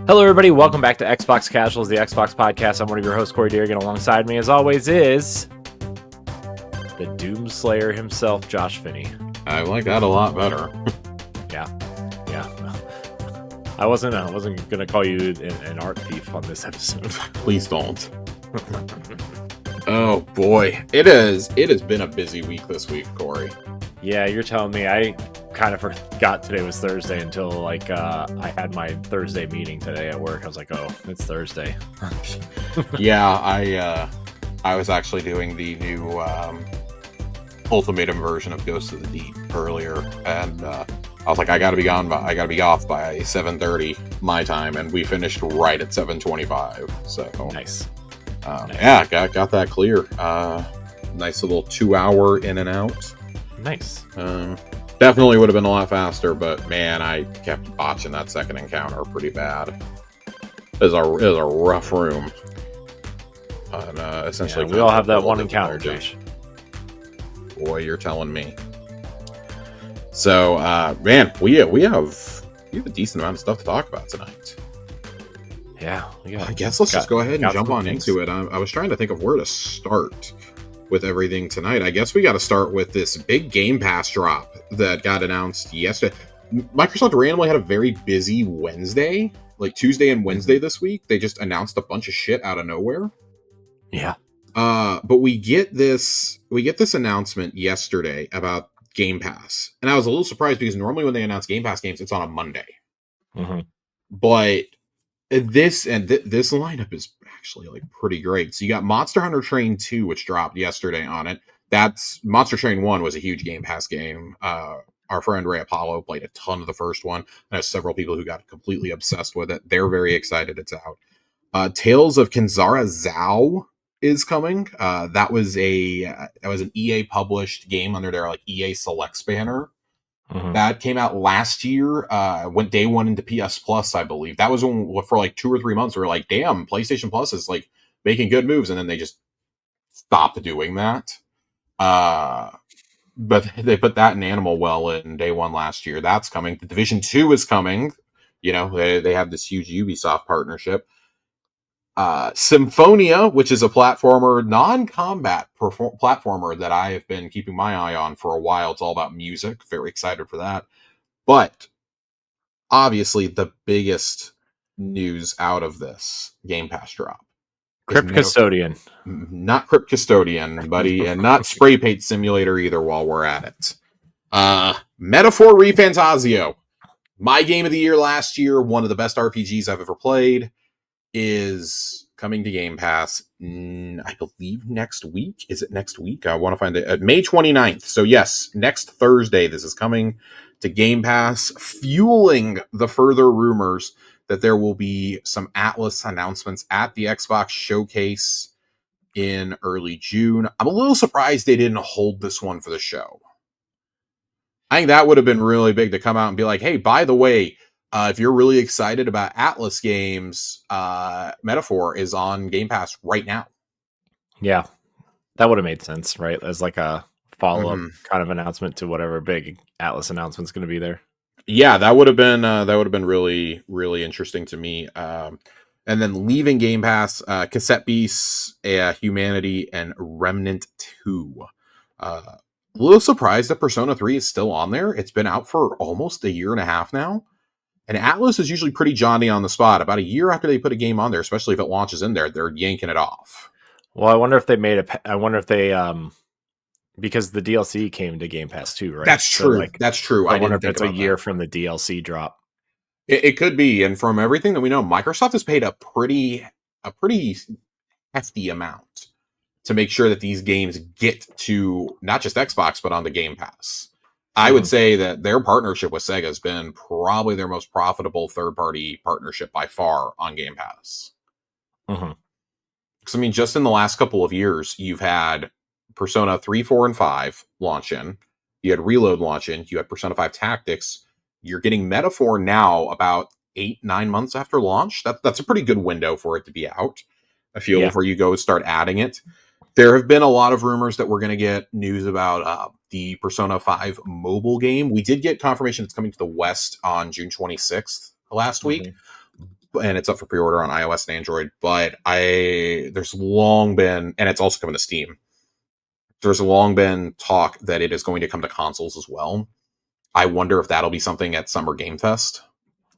Hello, everybody. Welcome back to Xbox Casuals, the Xbox podcast. I'm one of your hosts, Corey Deerigan. Alongside me, as always, is the Doomslayer himself, Josh Finney. I like that a lot better. Yeah. I wasn't gonna call you an art thief on this episode. Please don't. Oh boy, it has been a busy week this week, Corey. Yeah, you're telling me. I kind of forgot today was Thursday until I had my Thursday meeting today at work. I was like, oh, it's Thursday. Yeah, I was actually doing the new ultimatum version of Ghost of the Deep earlier, and I was like, I gotta be off by 7:30 my time, and we finished right at 7:25. So nice. Nice. Yeah, got that clear. Nice little 2-hour in and out. Nice. Definitely would have been a lot faster, but man, I kept botching that second encounter pretty bad. It was a rough room. Essentially, we all have that one encounter, Josh. Boy, you're telling me. So, man, we have a decent amount of stuff to talk about tonight. Yeah, I guess let's just go ahead and jump on into it. I was trying to think of where to start with everything tonight. I guess we got to start with this big Game Pass drop that got announced yesterday. Microsoft randomly had a very busy Wednesday, like Tuesday and Wednesday this week. They just announced a bunch of shit out of nowhere. Yeah. But we get this announcement yesterday about Game Pass, and I was a little surprised because normally when they announce Game Pass games, it's on a Monday. Mm-hmm. But this lineup is actually like pretty great. So you got Monster Hunter Train 2, which dropped yesterday on it. That's Monster Train 1 was a huge Game Pass game. Our friend Ray Apollo played a ton of the first one. There's several people who got completely obsessed with it. They're very excited it's out. Tales of Kenzara Zao is coming. That was an EA published game under their like EA Selects banner. Mm-hmm. That came out last year, went day one into PS Plus, I believe. That was for like 2 or 3 months. We were like, damn, PlayStation Plus is like making good moves. And then they just stopped doing that. But they put that in Animal Well in day one last year. That's coming. The Division 2 is coming. You know, they have this huge Ubisoft partnership. Symphonia, which is a platformer, non-combat platformer that I have been keeping my eye on for a while. It's all about music. Very excited for that. But obviously the biggest news out of this Game Pass drop. Crypt Custodian. Not Crypt Custodian, buddy, and not Spray Paint Simulator either while we're at it. Metaphor ReFantazio. My game of the year last year, one of the best RPGs I've ever played, is coming to Game Pass, I believe next week. Is it next week? I want to find it. May 29th. So yes, next Thursday, this is coming to Game Pass, fueling the further rumors that there will be some Atlas announcements at the Xbox Showcase in early June. I'm a little surprised they didn't hold this one for the show. I think that would have been really big to come out and be like, hey, by the way, if you're really excited about Atlas games, Metaphor is on Game Pass right now. Yeah, that would have made sense, right? As like a follow-up kind of announcement to whatever big Atlas announcement's going to be there. Yeah, that would have been really, really interesting to me. And then leaving Game Pass, Cassette Beasts, Humanity, and Remnant 2. A little surprised that Persona 3 is still on there. It's been out for almost a year and a half now. And Atlas is usually pretty Johnny on the spot. About a year after they put a game on there, especially if it launches in there, they're yanking it off. Well, I wonder if they because the DLC came to Game Pass too, right? That's true. So, that's true. I wonder if it's a year from the DLC drop. It could be. And from everything that we know, Microsoft has paid a pretty hefty amount to make sure that these games get to not just Xbox, but on the Game Pass. I would say that their partnership with Sega has been probably their most profitable third-party partnership by far on Game Pass. Because, I mean, just in the last couple of years, you've had Persona 3, 4, and 5 launch in. You had Reload launch in. You had Persona 5 Tactics. You're getting Metaphor now about 8-9 months after launch. That's a pretty good window for it to be out, I feel, before you go start adding it. There have been a lot of rumors that we're going to get news about the Persona 5 mobile game. We did get confirmation it's coming to the West on June 26th last week. and it's up for pre-order on iOS and Android. But there's long been, and it's also coming to Steam. There's long been talk that it is going to come to consoles as well. I wonder if that'll be something at Summer Game Fest.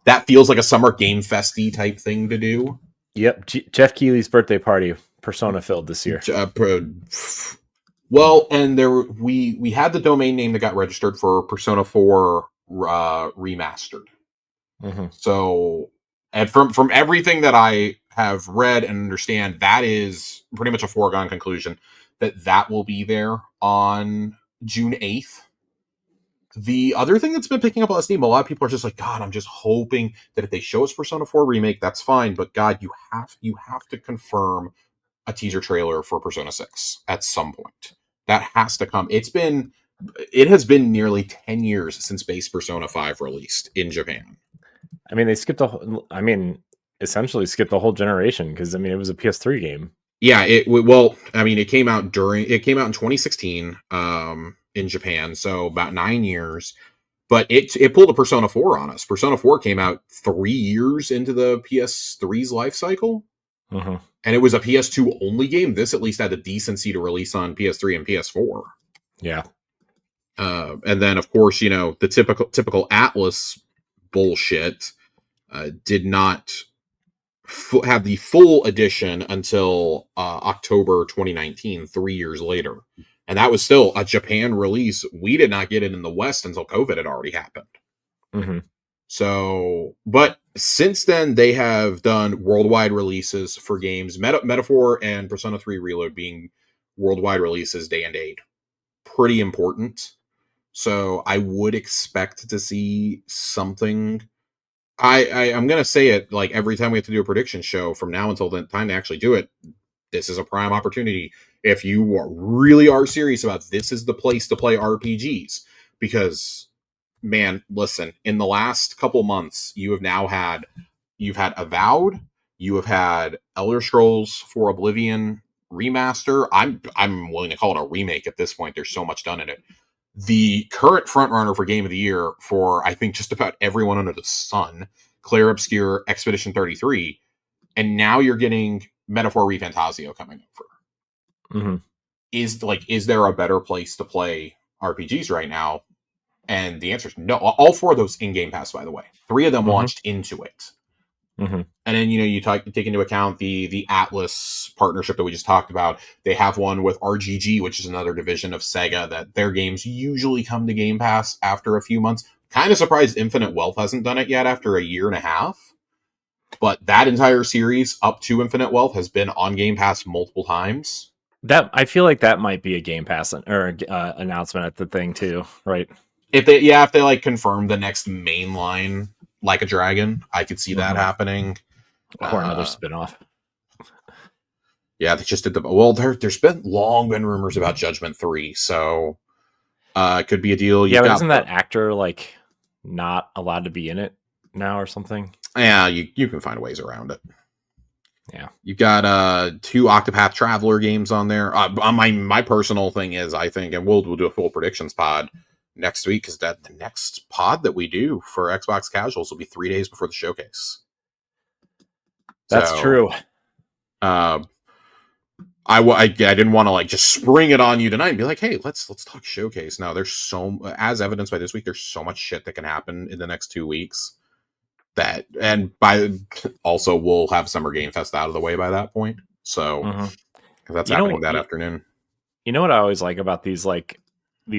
That feels like a Summer Game Festy type thing to do. Yep, Jeff Keighley's birthday party, Persona filled this year. Well, and we had the domain name that got registered for Persona 4 Remastered. Mm-hmm. So, and from everything that I have read and understand, that is pretty much a foregone conclusion that will be there on June 8th. The other thing that's been picking up on Steam, a lot of people are just like, God, I'm just hoping that if they show us Persona 4 Remake, that's fine. But God, you have to confirm a teaser trailer for Persona 6 at some point. That has to come. It has been nearly 10 years since base Persona 5 released in Japan. I mean, essentially skipped the whole generation because it was a PS3 game. Yeah, it came out in 2016 in Japan, so about 9 years. But it pulled a Persona 4 on us. Persona 4 came out 3 years into the PS3's life cycle. Mm-hmm. And it was a PS2 only game. This at least had the decency to release on PS3 and PS4. Yeah. And then, of course, the typical Atlas bullshit did not have the full edition until October 2019, 3 years later. And that was still a Japan release. We did not get it in the West until COVID had already happened. Mm-hmm. So, but since then, they have done worldwide releases for games. Metaphor and Persona 3 Reload being worldwide releases day and date. Pretty important. So I would expect to see something. I'm going to say it like every time we have to do a prediction show from now until the time to actually do it. This is a prime opportunity. If you really are serious about this is the place to play RPGs, because man, listen, in the last couple months, you've had Avowed, you have had Elder Scrolls 4 Oblivion remaster. I'm willing to call it a remake at this point. There's so much done in it. The current frontrunner for Game of the Year for, I think, just about everyone under the sun, Clair Obscur Expedition 33, and now you're getting Metaphor ReFantazio coming over. Mm-hmm. Is there a better place to play RPGs right now? And the answer is no. All 4 of those in Game Pass, by the way. 3 of them launched into it. Mm-hmm. And then, you take into account the Atlas partnership that we just talked about. They have one with RGG, which is another division of Sega, that their games usually come to Game Pass after a few months. Kind of surprised Infinite Wealth hasn't done it yet after a year and a half. But that entire series up to Infinite Wealth has been on Game Pass multiple times. That I feel like that might be a Game Pass or announcement at the thing too, right? If they like confirm the next mainline Like a Dragon, I could see that happening. Or another spinoff. Yeah, they just did there's been rumors about Judgment 3, so it could be a deal. But isn't that actor like not allowed to be in it now or something? Yeah, you can find ways around it. Yeah. You got 2 Octopath Traveler games on there. My personal thing is, I think, and we'll do a full predictions pod next week, because that the next pod that we do for Xbox Casuals will be 3 days before the showcase. That's true. I didn't want to just spring it on you tonight and be like, hey, let's talk showcase. Now, there's as evidenced by this week, there's so much shit that can happen in the next 2 weeks. Also we'll have Summer Game Fest out of the way by that point. So that's happening that afternoon. You know what I always like about these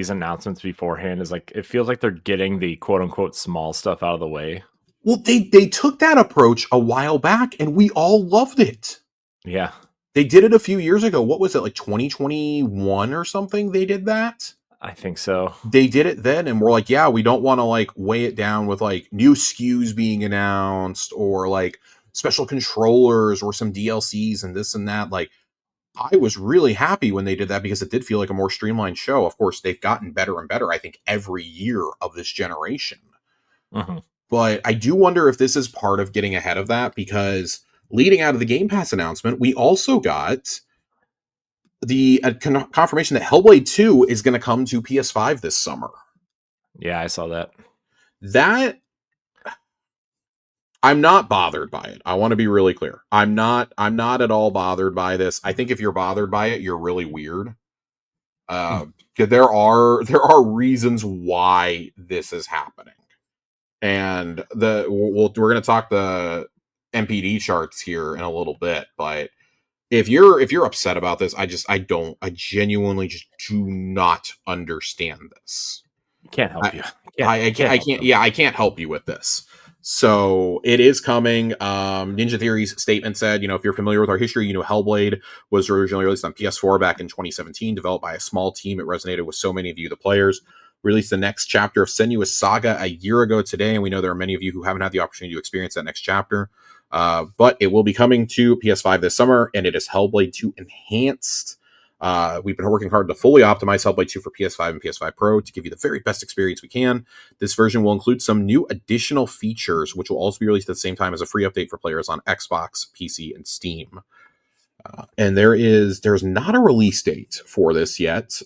announcements beforehand is it feels like they're getting the quote unquote small stuff out of the way. Well, they took that approach a while back and we all loved it. Yeah. They did it a few years ago. What was it, 2021 or something? They did that? I think so. They did it then, and we're like, yeah, we don't want to weigh it down with new SKUs being announced or special controllers or some DLCs and this and that. I was really happy when they did that because it did feel like a more streamlined show. Of course, they've gotten better and better, I think, every year of this generation. Mm-hmm. But I do wonder if this is part of getting ahead of that, because leading out of the Game Pass announcement, we also got the confirmation that Hellblade 2 is going to come to PS5 this summer. Yeah, I saw that. That I'm not bothered by it. I want to be really clear. I'm not at all bothered by this. I think if you're bothered by it, you're really weird. 'Cause there are reasons why this is happening. And we're going to talk the MPD charts here in a little bit, but if you're upset about this, I genuinely just do not understand this. Can't help you. I can't help you with this. So it is coming. Ninja Theory's statement said, if you're familiar with our history, Hellblade was originally released on PS4 back in 2017, developed by a small team. It resonated with so many of you, the players. Released the next chapter of Senua's Saga a year ago today, and we know there are many of you who haven't had the opportunity to experience that next chapter. But it will be coming to PS5 this summer, and it is Hellblade 2 Enhanced. We've been working hard to fully optimize Hellblade 2 for PS5 and PS5 Pro to give you the very best experience we can. This version will include some new additional features, which will also be released at the same time as a free update for players on Xbox, PC, and Steam. And there's not a release date for this yet.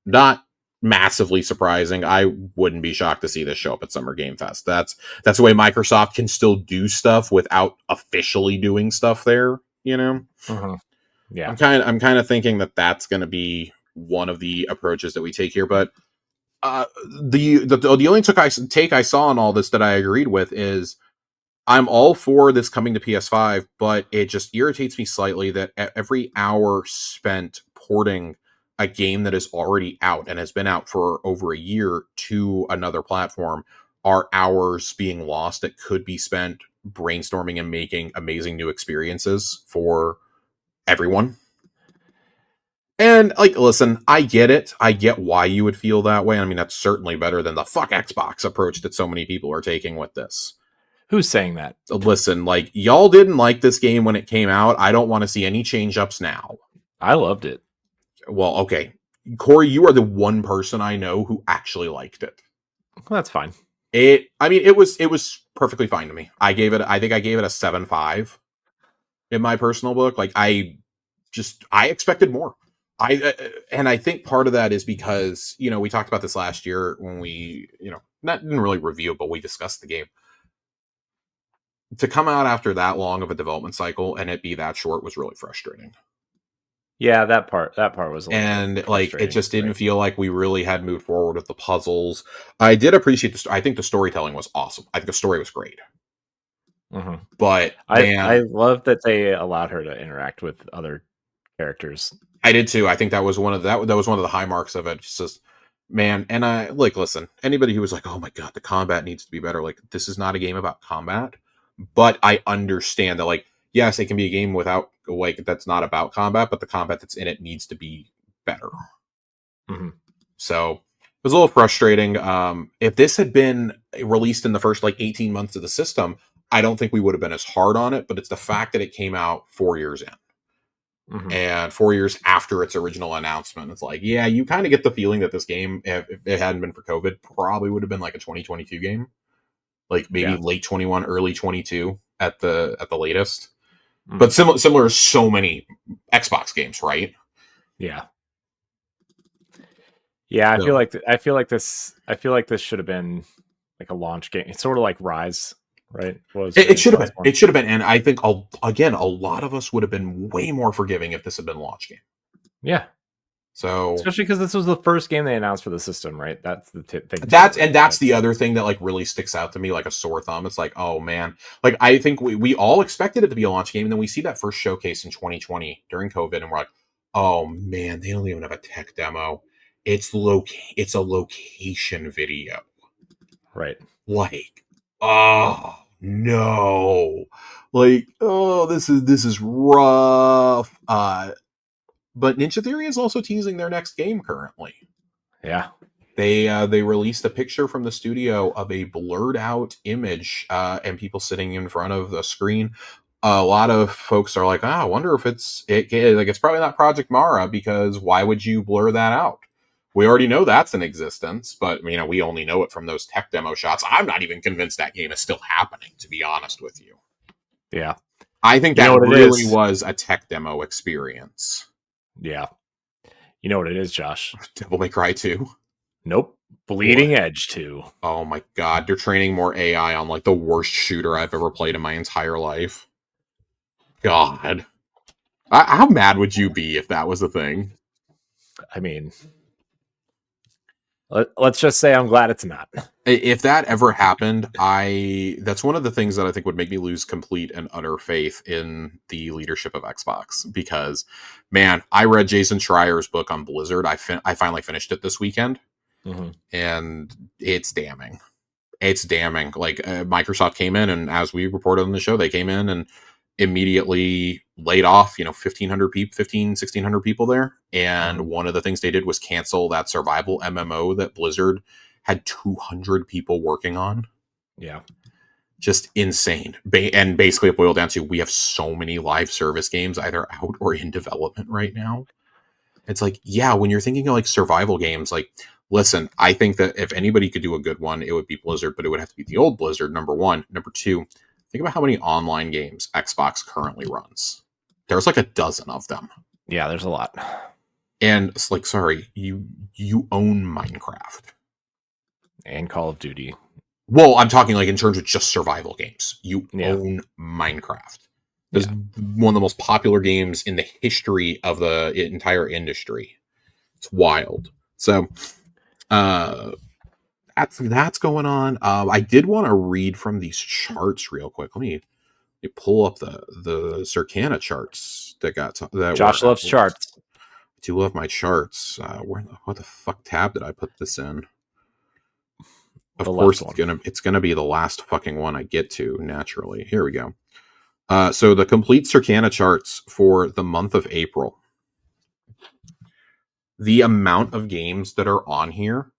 Not massively surprising. I wouldn't be shocked to see this show up at Summer Game Fest. That's the way Microsoft can still do stuff without officially doing stuff there, Mm-hmm. Yeah. I'm kind of thinking that that's going to be one of the approaches that we take here. But the only take I saw on all this that I agreed with is I'm all for this coming to PS5, but it just irritates me slightly that every hour spent porting a game that is already out and has been out for over a year to another platform are hours being lost that could be spent brainstorming and making amazing new experiences for everyone. And listen, I get it. I get why you would feel that way. I mean, that's certainly better than the fuck Xbox approach that so many people are taking with this. Who's saying that? Listen, y'all didn't like this game when it came out. I don't want to see any change ups now. I loved it. Well, okay. Corey, you are the one person I know who actually liked it. Well, that's fine. It was perfectly fine to me. I think I gave it a 7.5 in my personal book. I expected more. I think part of that is because, we talked about this last year when we, didn't really review it, but we discussed the game. To come out after that long of a development cycle and it be that short was really frustrating. Yeah, that part was a little it just didn't feel like we really had moved forward with the puzzles. I did appreciate I think the storytelling was awesome. I think the story was great. Mm-hmm. But I love that they allowed her to interact with other characters. I did too. I think that was one of the high marks of it. Just man, and I listen, anybody who was like, oh my god, the combat needs to be better. This is not a game about combat. But I understand that, yes, it can be a game without, that's not about combat, but the combat that's in it needs to be better. Mm-hmm. So it was a little frustrating. If this had been released in the first 18 months of the system, I don't think we would have been as hard on it, but it's the fact that it came out 4 years in. Mm-hmm. And 4 years after its original announcement. It's yeah, you kind of get the feeling that this game, if it hadn't been for COVID, probably would have been a 2022 game. Maybe late 21, early 22 at the latest. Mm-hmm. But similar to so many Xbox games, right? Yeah. Yeah, I feel like this should have been a launch game. It's sort of like Rise, right? It should have been. It should have been, and I think a lot of us would have been way more forgiving if this had been a launch game. Yeah. So especially because this was the first game they announced for the system, right? That's the thing. That's the other thing that really sticks out to me like a sore thumb. It's oh man, I think we all expected it to be a launch game, and then we see that first showcase in 2020 during COVID, and we're oh man, they don't even have a tech demo. It's a location video, right? Oh no, oh this is rough. But Ninja Theory is also teasing their next game currently. Yeah. They released a picture from the studio of a blurred out image and people sitting in front of the screen. A lot of folks are I wonder if it's probably not Project Mara, because why would you blur that out? We already know that's in existence, but we only know it from those tech demo shots. I'm not even convinced that game is still happening, to be honest with you. Yeah. I think that really was a tech demo experience. Yeah. You know what it is, Josh? Devil May Cry 2. Nope. Bleeding Edge 2. Oh my god, they're training more AI on like the worst shooter I've ever played in my entire life. God. How mad would you be if that was a thing? I mean, let's just say I'm glad it's not. If that ever happened, that's one of the things that I think would make me lose complete and utter faith in the leadership of Xbox. Because, man, I read Jason Schreier's book on Blizzard. I finally finished it this weekend, and it's damning. It's damning. Like Microsoft came in, and as we reported on the show, they came in and immediately laid off 1,600 people there. And one of the things they did was cancel that survival MMO that Blizzard had 200 people working on. Yeah, just insane. And basically it boiled down to, we have so many live service games either out or in development right now. It's like, yeah, when you're thinking of like survival games, like, listen, I think that if anybody could do a good one, it would be Blizzard, but it would have to be the old Blizzard, number one. Number two, think about how many online games Xbox currently runs. There's like a dozen of them. Yeah, there's a lot. And it's like, sorry, you own Minecraft. And Call of Duty. Well, I'm talking like in terms of just survival games. You own Minecraft. It's one of the most popular games in the history of the entire industry. It's wild. So, that's going on. I did want to read from these charts real quick. Let me pull up the Circana charts that Josh loves charts. I do love my charts. What the fuck tab did I put this in? Of course, it's gonna be the last fucking one I get to naturally. Here we go. So the complete Circana charts for the month of April. The amount of games that are on here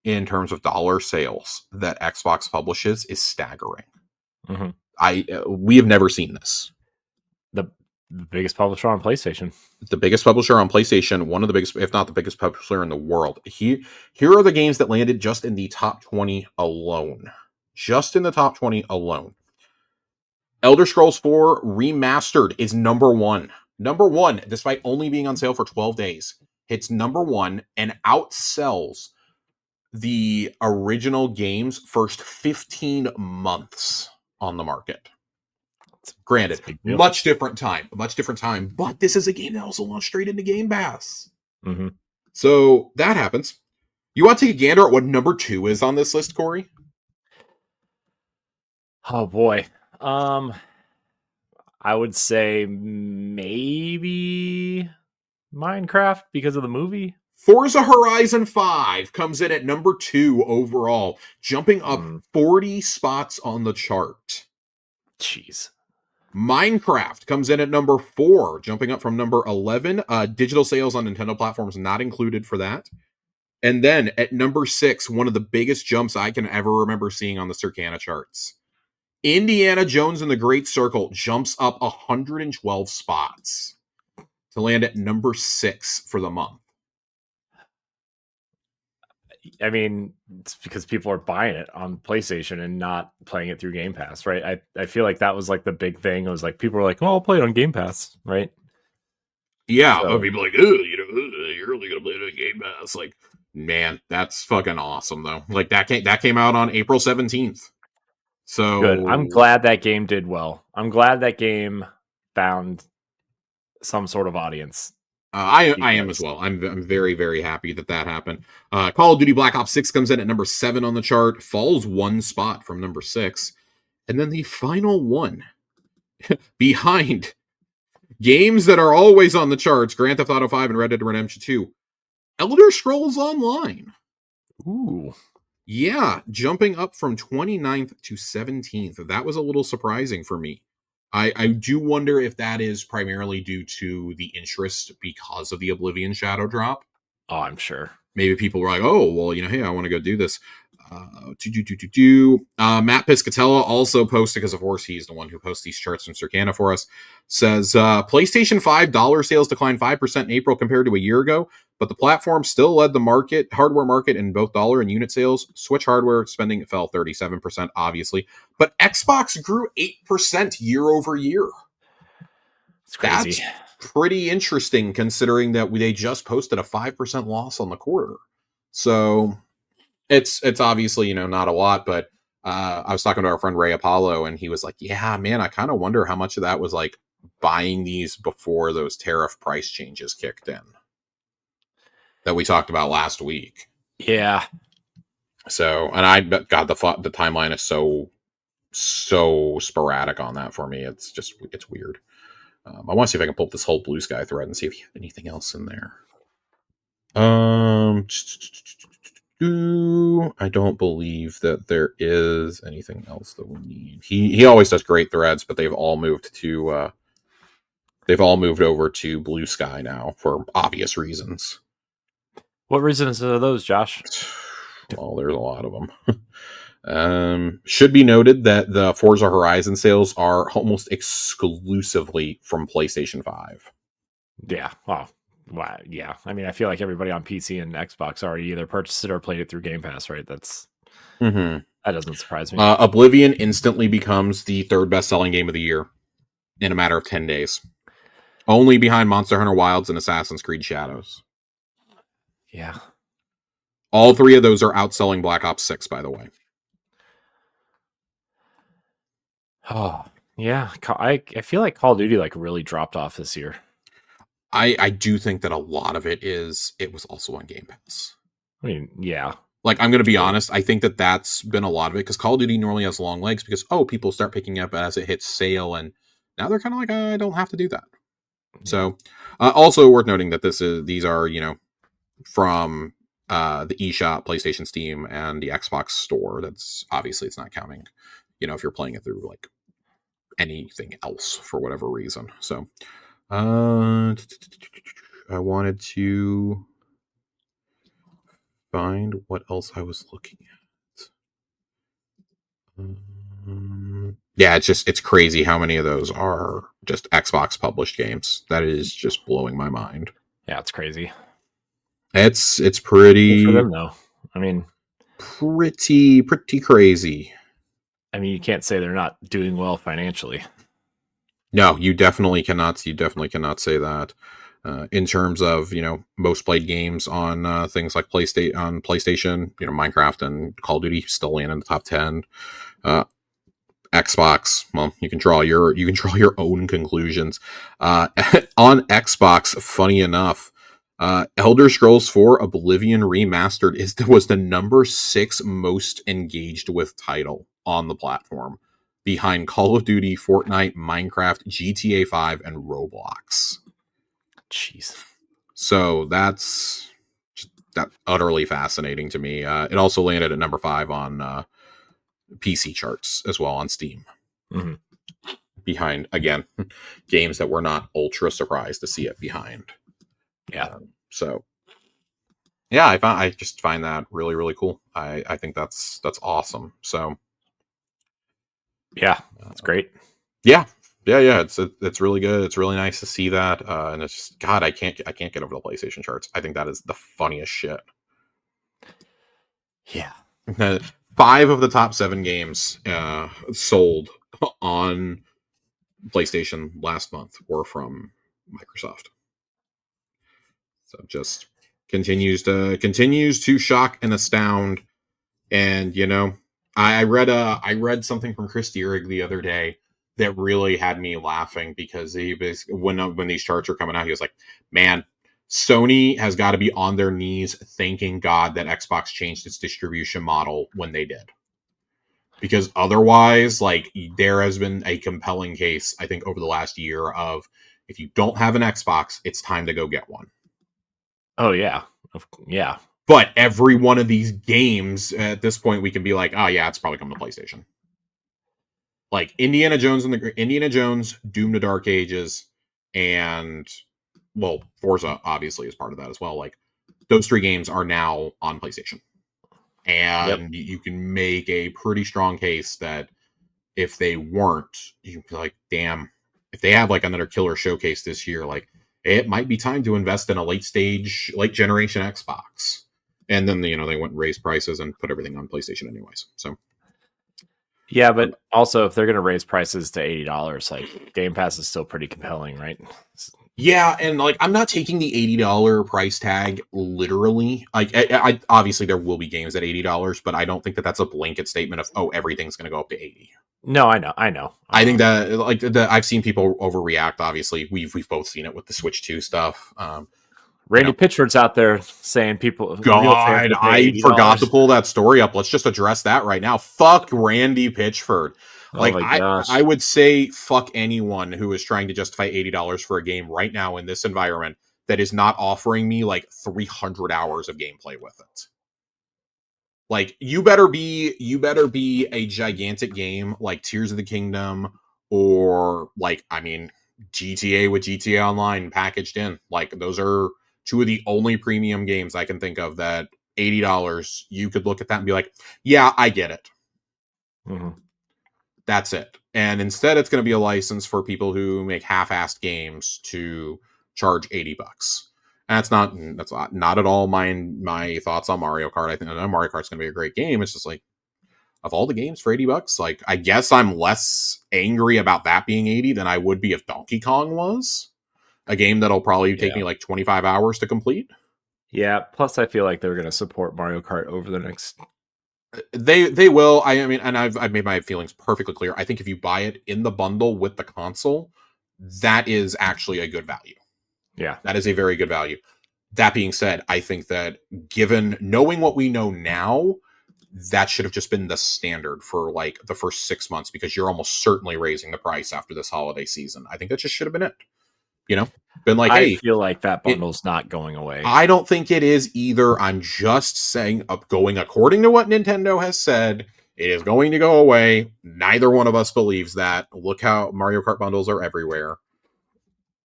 in terms of dollar sales that Xbox publishes is staggering. We have never seen this. The biggest publisher on PlayStation. The biggest publisher on PlayStation, one of the biggest, if not the biggest publisher in the world. Here are the games that landed just in the top 20 alone. Just in the top 20 alone. Elder Scrolls 4 Remastered is number one. Number one, despite only being on sale for 12 days. It's number one and outsells the original game's first 15 months on the market. Granted, much different time, but this is a game that also launched straight into Game Pass. So that happens. You want to take a gander at what number 2 is on this list, Corey? Oh boy. I would say maybe Minecraft because of the movie. Forza Horizon 5 comes in at number 2 overall, jumping up 40 spots on the chart. Jeez. Minecraft comes in at number 4, jumping up from number 11. Digital sales on Nintendo platforms not included for that. And then at number 6, one of the biggest jumps I can ever remember seeing on the Circana charts. Indiana Jones and the Great Circle jumps up 112 spots to land at number 6 for the month. I mean, it's because people are buying it on PlayStation and not playing it through Game Pass, right? I feel like that was like the big thing. It was like people were like, "Oh, I'll play it on Game Pass," right? Yeah, so, people like, you're only gonna play it on Game Pass. Like, man, that's fucking awesome though. Like that came out on April 17th. So good. I'm glad that game did well. I'm glad that game found some sort of audience. I am as well. I'm very, very happy that happened. Call of Duty Black Ops 6 comes in at number 7 on the chart, falls 1 spot from number 6. And then the final one behind games that are always on the charts, Grand Theft Auto 5 and Red Dead Redemption 2, Elder Scrolls Online. Ooh. Yeah, jumping up from 29th to 17th. That was a little surprising for me. I do wonder if that is primarily due to the interest because of the Oblivion Shadow drop. Oh, I'm sure. Maybe people were like, oh, well, hey, I want to go do this. Matt Piscatella also posted, because of course he's the one who posts these charts from Circana for us, says PlayStation 5 dollar sales declined 5% in April compared to a year ago, but the platform still led the hardware market in both dollar and unit sales. Switch hardware spending fell 37%, obviously, but Xbox grew 8% year over year. It's crazy. That's pretty interesting considering that they just posted a 5% loss on the quarter. So It's obviously, not a lot, but I was talking to our friend Ray Apollo, and he was like, yeah, man, I kind of wonder how much of that was like buying these before those tariff price changes kicked in that we talked about last week. Yeah. So, and God, the timeline is so sporadic on that for me. It's weird. I want to see if I can pull up this whole Blue Sky thread and see if you have anything else in there. I don't believe that there is anything else that we need. He always does great threads, but they've all moved over to Blue Sky now for obvious reasons. What reasons are those, Josh? Well, there's a lot of them. Should be noted that the Forza Horizon sales are almost exclusively from PlayStation 5. Yeah. Well, yeah. I mean, I feel like everybody on PC and Xbox already either purchased it or played it through Game Pass, right? That doesn't surprise me. Oblivion instantly becomes the third best-selling game of the year in a matter of 10 days. Only behind Monster Hunter Wilds and Assassin's Creed Shadows. Yeah. All three of those are outselling Black Ops 6, by the way. Oh, yeah. I feel like Call of Duty like really dropped off this year. I do think that a lot of it was also on Game Pass. I mean, yeah. Like, I'm going to be honest, I think that that's been a lot of it, because Call of Duty normally has long legs because, people start picking up as it hits sale, and now they're kind of like, I don't have to do that. Yeah. So, also worth noting that these are, from the eShop, PlayStation, Steam, and the Xbox Store. That's obviously, it's not counting, if you're playing it through like anything else for whatever reason. So, I wanted to find what else I was looking at. Yeah, it's crazy how many of those are just Xbox published games. That is just blowing my mind. Yeah, it's crazy. It's pretty good for them though. I mean, pretty crazy. I mean, you can't say they're not doing well financially. No, you definitely cannot. You definitely cannot say that. In terms of most played games on things like PlayStation, Minecraft and Call of Duty still land in the top 10. Xbox, well, you can draw your own conclusions. On Xbox, funny enough, Elder Scrolls 4 Oblivion Remastered was the number 6 most engaged with title on the platform, behind Call of Duty, Fortnite, Minecraft, GTA 5, and Roblox. Jeez. So that's utterly fascinating to me. It also landed at number 5 on PC charts as well on Steam. Mm-hmm. Behind, again, games that we're not ultra surprised to see it behind. Yeah. So yeah, I just find that really, really cool. I think that's awesome. So yeah, that's great. Yeah. It's really good. It's really nice to see that. And it's just, God, I can't get over the PlayStation charts. I think that is the funniest shit. Yeah. 5 of the top 7 games sold on PlayStation last month were from Microsoft. So just continues to shock and astound. And I read something from Chris Dierig the other day that really had me laughing, because he basically, when these charts are coming out, he was like, man, Sony has got to be on their knees thanking God that Xbox changed its distribution model when they did. Because otherwise, like, there has been a compelling case, I think, over the last year of, if you don't have an Xbox, it's time to go get one. Oh, yeah. Yeah. But every one of these games, at this point, we can be like, oh, yeah, it's probably coming to PlayStation. Like Indiana Jones, Doom the Dark Ages, and, well, Forza obviously is part of that as well. Like, those 3 games are now on PlayStation. And you can make a pretty strong case that if they weren't, you'd be like, damn, if they have like another killer showcase this year, like, it might be time to invest in a late generation Xbox. And then, they went and raised prices and put everything on PlayStation anyways. So yeah, but also if they're going to raise prices to $80, like, Game Pass is still pretty compelling, right? Yeah, and like I'm not taking the $80 price tag literally. Like, I obviously there will be games at $80, but I don't think that that's a blanket statement of everything's going to go up to 80. No, I know. I think that like I've seen people overreact. Obviously, we've both seen it with the Switch 2 stuff. Randy Pitchford's out there saying real fans God, will pay I forgot to $80. pull that story up. Let's just address that right now. Fuck Randy Pitchford. Oh Like my I gosh. would say fuck anyone who is trying to justify $80 for a game right now in this environment that is not offering me like 300 hours of gameplay with it. Like you better be a gigantic game like Tears of the Kingdom or like GTA with GTA Online packaged in. Like those are two of the only premium games I can think of that $80 you could look at that and be like, "Yeah, I get it." Mm-hmm. That's it. And instead it's going to be a license for people who make half-assed games to charge $80. And that's not at all my thoughts on Mario Kart. I think Mario Kart's going to be a great game. It's just like of all the games for $80, like I guess I'm less angry about that being 80 than I would be if Donkey Kong was a game that'll probably take Yeah. me like 25 hours to complete. Yeah. Plus, I feel like they're going to support Mario Kart over the next. They will. I mean, and I've made my feelings perfectly clear. I think if you buy it in the bundle with the console, that is actually a good value. Yeah. That is a very good value. That being said, I think that given knowing what we know now, that should have just been the standard for like the first 6 months because you're almost certainly raising the price after this holiday season. I think that just should have been it. You know, been like, I hey, feel like that it, bundle's not going away. I don't think it is either. I'm just saying, going according to what Nintendo has said, it is going to go away. Neither one of us believes that. Look how Mario Kart bundles are everywhere. I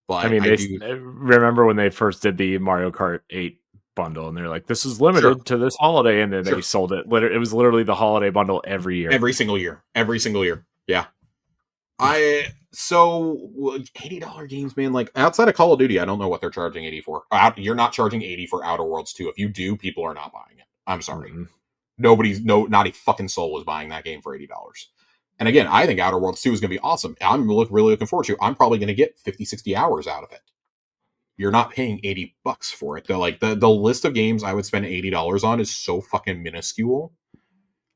But mean, I they do. remember when they first did the Mario Kart 8 bundle, and they're like, "This is Sure, limited to this holiday," and then they sure. sold it. It was literally the holiday bundle every year. Every single year. Every single year. Yeah. $80 games, man. Like outside of Call of Duty, I don't know what they're charging 80 for. You're not charging 80 for Outer Worlds 2. If you do, people are not buying it. I'm sorry. Mm-hmm. Not a fucking soul is buying that game for $80. And again, I think Outer Worlds 2 is going to be awesome. I'm really looking forward to it. I'm probably going to get 50, 60 hours out of it. You're not paying $80 for it. They're like the list of games I would spend $80 on is so fucking minuscule.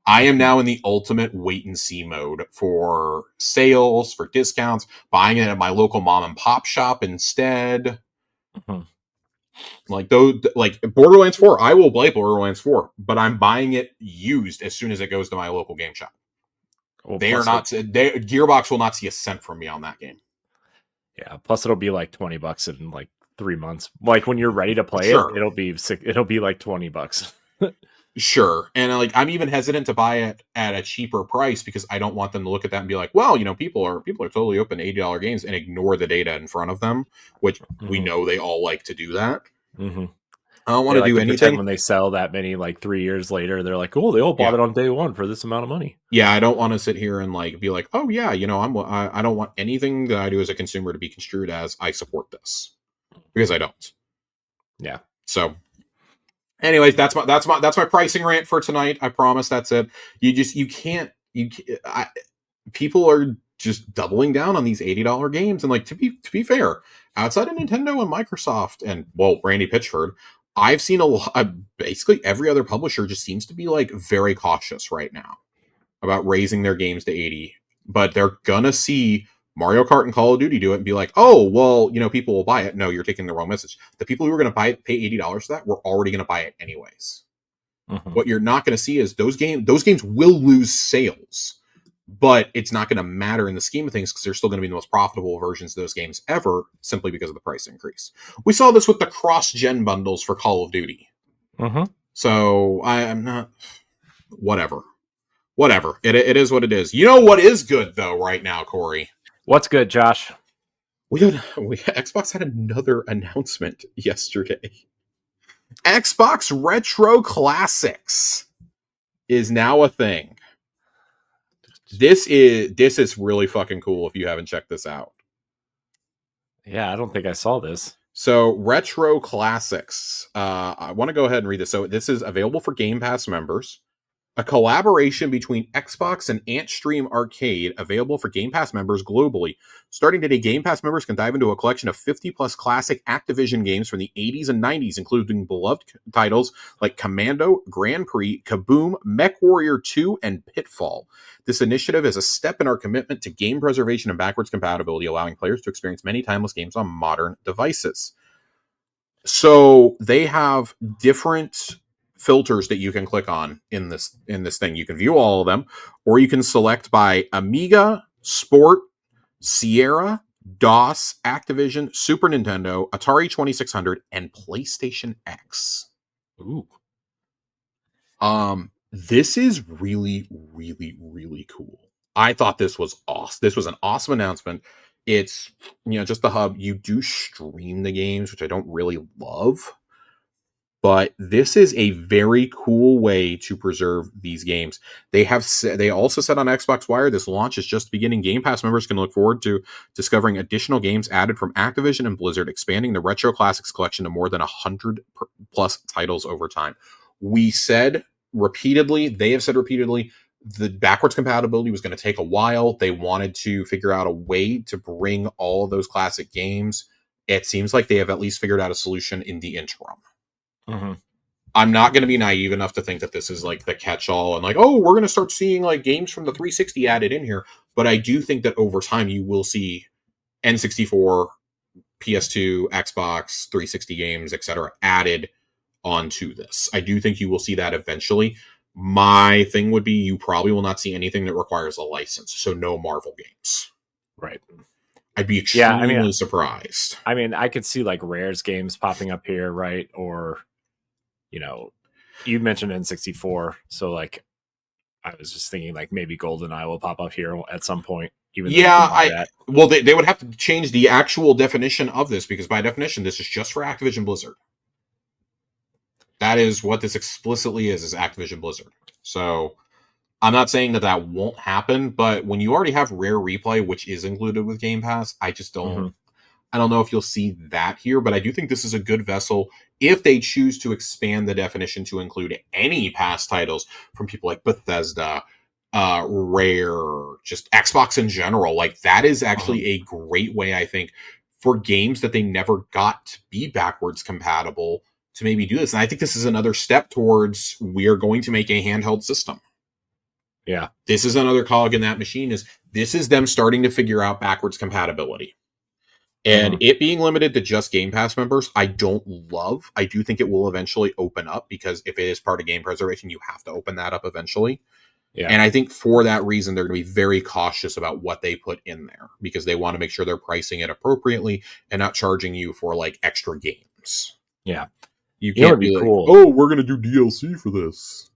I am now in the ultimate wait and see mode for sales, for discounts, buying it at my local mom and pop shop instead. Mm-hmm. Like Borderlands 4, I will play Borderlands 4, but I'm buying it used as soon as it goes to my local game shop. Well, Gearbox will not see a cent from me on that game. yeah. Plus, it'll be like $20 in like 3 months. Like when you're ready to play it, Sure. it'll be like $20. Sure. And like I'm even hesitant to buy it at a cheaper price because I don't want them to look at that and be like, well, people are totally open to $80 games and ignore the data in front of them, which we Mm-hmm. know they all like to do that. Mm-hmm. I don't want They to like do to pretend anything. when they sell that many, like 3 years later, they're like, "Oh, they all bought Yeah. it on day one for this amount of money." Yeah, I don't want to sit here and like be like, oh yeah, I don't want anything that I do as a consumer to be construed as I support this because I don't. Yeah. So anyways, that's my pricing rant for tonight. I promise that's it. You can't people are just doubling down on these $80 games and like to be fair, outside of Nintendo and Microsoft and Randy Pitchford, I've seen a lot basically every other publisher just seems to be like very cautious right now about raising their games to 80, but they're gonna see Mario Kart and Call of Duty do it and be like, oh, well, people will buy it. No, you're taking the wrong message. The people who are going to pay $80 for that were already going to buy it anyways. Mm-hmm. What you're not going to see is those games will lose sales, but it's not going to matter in the scheme of things because they're still going to be the most profitable versions of those games ever simply because of the price increase. We saw this with the cross-gen bundles for Call of Duty. Mm-hmm. So I am not... Whatever. It is what it is. You know what is good, though, right now, Corey? What's good, Josh? Xbox had another announcement yesterday. Xbox Retro Classics is now a thing. This is really fucking cool if you haven't checked this out. Yeah, I don't think I saw this. So Retro Classics, I want to go ahead and read this. So this is available for Game Pass members. A collaboration between Xbox and Antstream Arcade, available for Game Pass members globally. Starting today, Game Pass members can dive into a collection of 50 plus classic Activision games from the 80s and 90s, including beloved titles like Commando, Grand Prix, Kaboom, MechWarrior 2, and Pitfall. This initiative is a step in our commitment to game preservation and backwards compatibility, allowing players to experience many timeless games on modern devices. So they have different filters that you can click on in this thing. You can view all of them, or you can select by Amiga, Sport, Sierra, DOS, Activision, Super Nintendo, Atari 2600, and PlayStation X. Ooh. This is really, really, really cool. I thought this was awesome. This was an awesome announcement. It's, just the hub. You do stream the games, which I don't really love. But this is a very cool way to preserve these games. They also said on Xbox Wire, this launch is just beginning. Game Pass members can look forward to discovering additional games added from Activision and Blizzard, expanding the Retro Classics collection to more than 100 plus titles over time. We said repeatedly, they have said repeatedly, the backwards compatibility was going to take a while. They wanted to figure out a way to bring all of those classic games. It seems like they have at least figured out a solution in the interim. Mm-hmm. I'm not going to be naive enough to think that this is like the catch-all and like, oh, we're going to start seeing like games from the 360 added in here. But I do think that over time you will see N64, PS2, Xbox, 360 games, etc. added onto this. I do think you will see that eventually. My thing would be you probably will not see anything that requires a license. So no Marvel games. Right. I'd be extremely surprised. I mean, I could see like Rare's games popping up here, right? Or you mentioned N64, so like I was just thinking like maybe GoldenEye will pop up here at some point. They would have to change the actual definition of this, because by definition this is just for Activision Blizzard. That is what this explicitly is Activision Blizzard. So I'm not saying that won't happen, but when you already have Rare Replay, which is included with Game Pass, I just don't. Mm-hmm. I don't know if you'll see that here, but I do think this is a good vessel if they choose to expand the definition to include any past titles from people like Bethesda, Rare, just Xbox in general. Like, that is actually a great way, I think, for games that they never got to be backwards compatible to maybe do this. And I think this is another step towards we're going to make a handheld system. Yeah. This is another cog in that machine. This is them starting to figure out backwards compatibility. And it being limited to just Game Pass members, I don't love. I do think it will eventually open up, because if it is part of game preservation, you have to open that up eventually. Yeah. And I think for that reason, they're going to be very cautious about what they put in there, because they want to make sure they're pricing it appropriately and not charging you for like extra games. Yeah. You can't be like, cool. Oh, we're going to do DLC for this.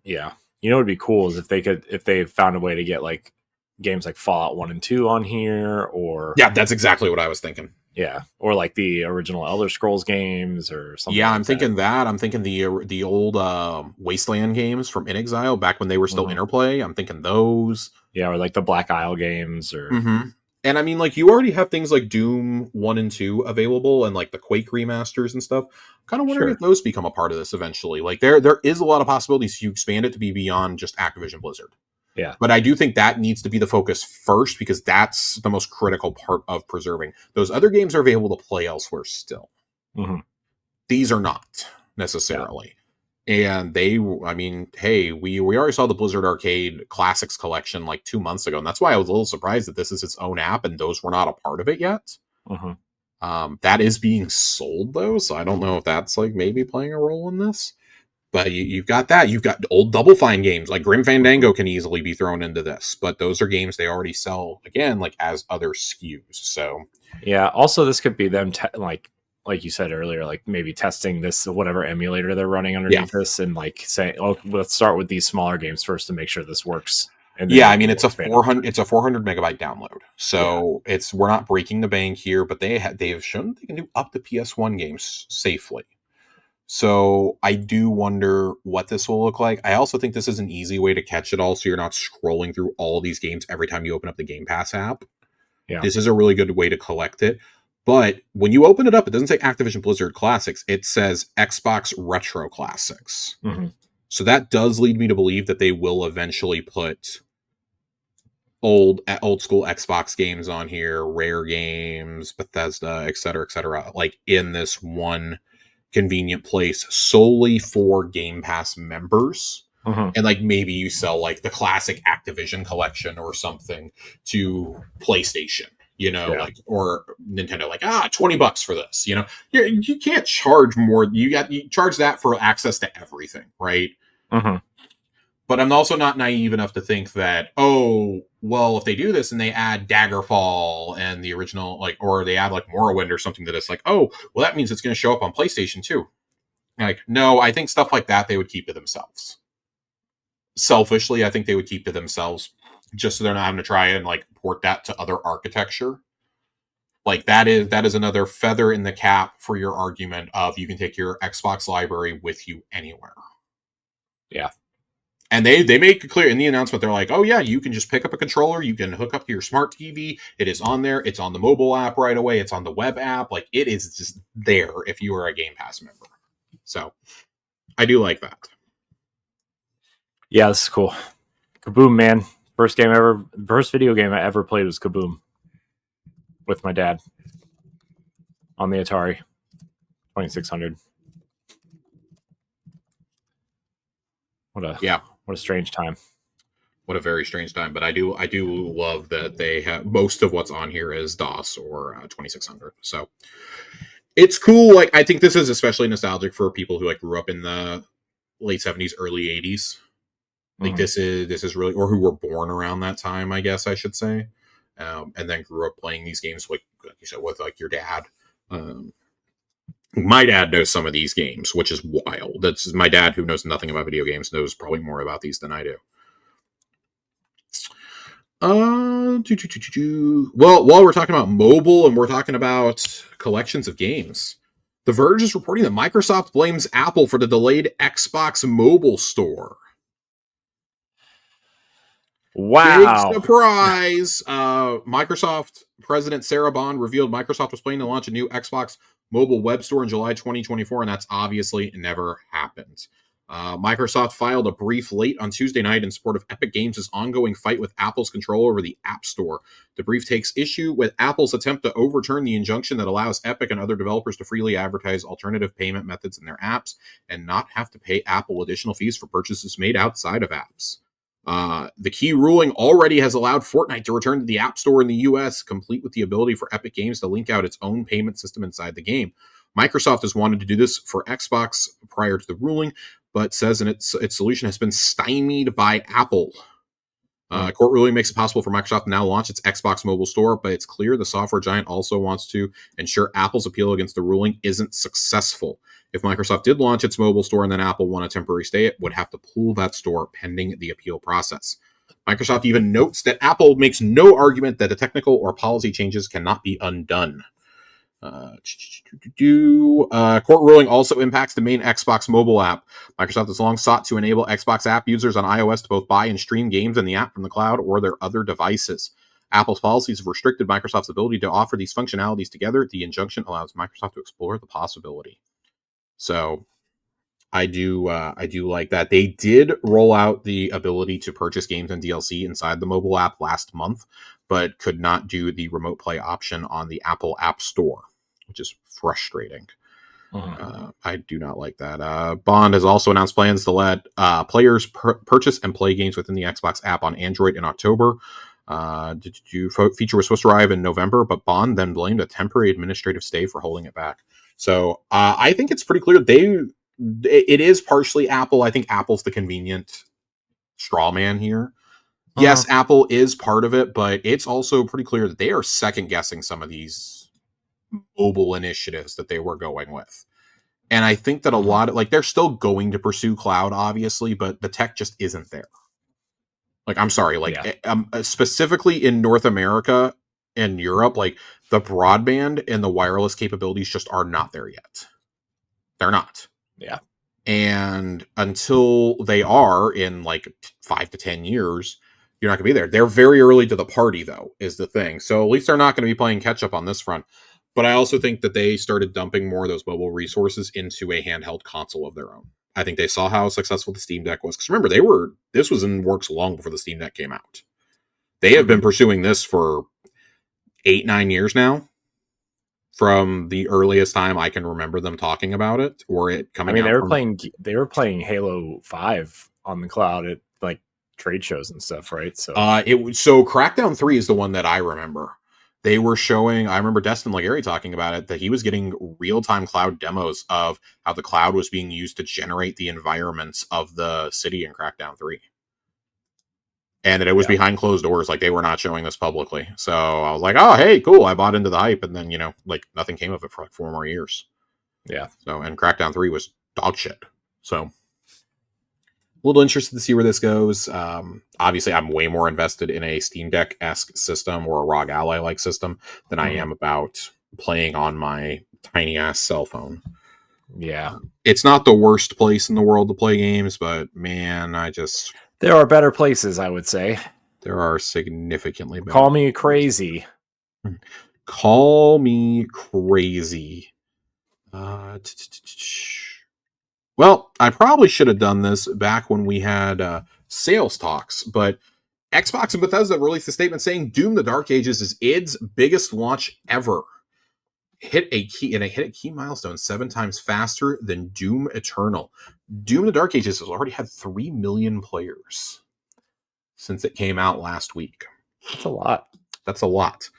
Yeah. What would be cool is if they found a way to get like games like Fallout 1 and 2 on here, or that's exactly what I was thinking. Yeah, or like the original Elder Scrolls games or something. Yeah, I'm thinking that. I'm thinking the old Wasteland games from In Exile back when they were still Interplay. I'm thinking those. Yeah, or like the Black Isle games, or. Mm-hmm. And I mean, like, you already have things like Doom 1 and 2 available, and like the Quake remasters and stuff. Kind of wondering if those become a part of this eventually. Like, there is a lot of possibilities you expand it to be beyond just Activision Blizzard. Yeah. But I do think that needs to be the focus first, because that's the most critical part of preserving. Those other games are available to play elsewhere still. Mm-hmm. These are not necessarily. Yeah. And we already saw the Blizzard Arcade Classics collection like 2 months ago. And that's why I was a little surprised that this is its own app and those were not a part of it yet. Mm-hmm. That is being sold though. So I don't know if that's like maybe playing a role in this. But you've got that. You've got old Double Fine games like Grim Fandango can easily be thrown into this. But those are games they already sell, again, like as other SKUs. So yeah. Also, this could be them like you said earlier, like maybe testing this whatever emulator they're running underneath this, and like saying, "Oh, let's start with these smaller games first to make sure this works." And I mean, it's a 400 megabyte download, so we're not breaking the bank here. But they have shown they can do up to PS1 games safely. So I do wonder what this will look like. I also think this is an easy way to catch it all, so you're not scrolling through all these games every time you open up the Game Pass app. Yeah. This is a really good way to collect it. But when you open it up, it doesn't say Activision Blizzard Classics. It says Xbox Retro Classics. Mm-hmm. So that does lead me to believe that they will eventually put old school Xbox games on here, Rare Games, Bethesda, etc., like in this one convenient place solely for Game Pass members. And like maybe you sell like the classic Activision collection or something to PlayStation, like, or Nintendo, like, $20 for this, you can't charge more. You charge that for access to everything, right? But I'm also not naive enough to think that, if they do this and they add Daggerfall and the original, like, or they add like Morrowind or something to this, like, that means it's going to show up on PlayStation too. Like, no, I think stuff like that they would keep to themselves. Selfishly, I think they would keep to themselves just so they're not having to try and like port that to other architecture. Like that is another feather in the cap for your argument of you can take your Xbox library with you anywhere. Yeah. And they make it clear in the announcement, they're like, oh yeah, you can just pick up a controller, you can hook up to your smart TV, it is on there, it's on the mobile app right away, it's on the web app, like it is just there if you are a Game Pass member. So I do like that. Yeah, this is cool. Kaboom, man. First video game I ever played was Kaboom with my dad on the Atari 2600. What a strange time. What a very strange time. But I do love that they have most of what's on here is DOS or 2600. So it's cool. Like, I think this is especially nostalgic for people who like grew up in the late 70s, early 80s. Like this is really, or who were born around that time, I guess I should say. And then grew up playing these games like you said, with like your dad. My dad knows some of these games, which is wild. That's my dad, who knows nothing about video games, knows probably more about these than I do. Well, while we're talking about mobile and we're talking about collections of games, The Verge is reporting that Microsoft blames Apple for the delayed Xbox mobile store. Wow. Big surprise. Microsoft President Sarah Bond revealed Microsoft was planning to launch a new Xbox mobile web store in July 2024, and that's obviously never happened. Microsoft filed a brief late on Tuesday night in support of Epic Games' ongoing fight with Apple's control over the App Store. The brief takes issue with Apple's attempt to overturn the injunction that allows Epic and other developers to freely advertise alternative payment methods in their apps and not have to pay Apple additional fees for purchases made outside of apps. The key ruling already has allowed Fortnite to return to the App Store in the US, complete with the ability for Epic Games to link out its own payment system inside the game. Microsoft has wanted to do this for Xbox prior to the ruling, but says its solution has been stymied by Apple. Court ruling makes it possible for Microsoft to now launch its Xbox mobile store, but it's clear the software giant also wants to ensure Apple's appeal against the ruling isn't successful. If Microsoft did launch its mobile store and then Apple won a temporary stay, it would have to pull that store pending the appeal process. Microsoft even notes that Apple makes no argument that the technical or policy changes cannot be undone. Court ruling also impacts the main Xbox mobile app. Microsoft has long sought to enable Xbox app users on iOS to both buy and stream games in the app from the cloud or their other devices. Apple's policies have restricted Microsoft's ability to offer these functionalities together. The injunction allows Microsoft to explore the possibility. So I do like that. They did roll out the ability to purchase games and DLC inside the mobile app last month, but could not do the remote play option on the Apple App Store, which is frustrating. I do not like that. Bond has also announced plans to let players purchase and play games within the Xbox app on Android in October. Feature was supposed to arrive in November, but Bond then blamed a temporary administrative stay for holding it back. So I think it's pretty clear it is partially Apple. I think Apple's the convenient straw man here. Yes, Apple is part of it, but it's also pretty clear that they are second guessing some of these mobile initiatives that they were going with. And I think that a lot of, like, they're still going to pursue cloud, obviously, but the tech just isn't there. Like, I'm sorry, specifically in North America and Europe, like, the broadband and the wireless capabilities just are not there yet. They're not. Yeah. And until they are in like 5 to 10 years, you're not going to be there. They're very early to the party, though, is the thing. So at least they're not going to be playing catch up on this front. But I also think that they started dumping more of those mobile resources into a handheld console of their own. I think they saw how successful the Steam Deck was. Because remember, this was in works long before the Steam Deck came out. They have been pursuing this for 8-9 years now. From the earliest time I can remember them talking about it, or it coming out. They were playing Halo 5 on the cloud at like trade shows and stuff, right? So Crackdown 3 is the one that I remember. They were showing, I remember Destin Legary talking about it, that he was getting real-time cloud demos of how the cloud was being used to generate the environments of the city in Crackdown 3. And that it was behind closed doors, like they were not showing this publicly. So I was like, oh, hey, cool. I bought into the hype. And then, like nothing came of it for like 4 more years. Yeah. So, and Crackdown 3 was dog shit. So, a little interested to see where this goes. Obviously, I'm way more invested in a Steam Deck-esque system or a ROG Ally-like system than I am about playing on my tiny-ass cell phone. Yeah. It's not the worst place in the world to play games, but man, there are better places, I would say. There are significantly better. Call me crazy. Call me crazy. Well, I probably should have done this back when we had sales talks, but Xbox and Bethesda released a statement saying Doom: The Dark Ages is id's biggest launch ever. Hit a key milestone 7 times faster than Doom Eternal. Doom: The Dark Ages has already had 3 million players since it came out last week. That's a lot.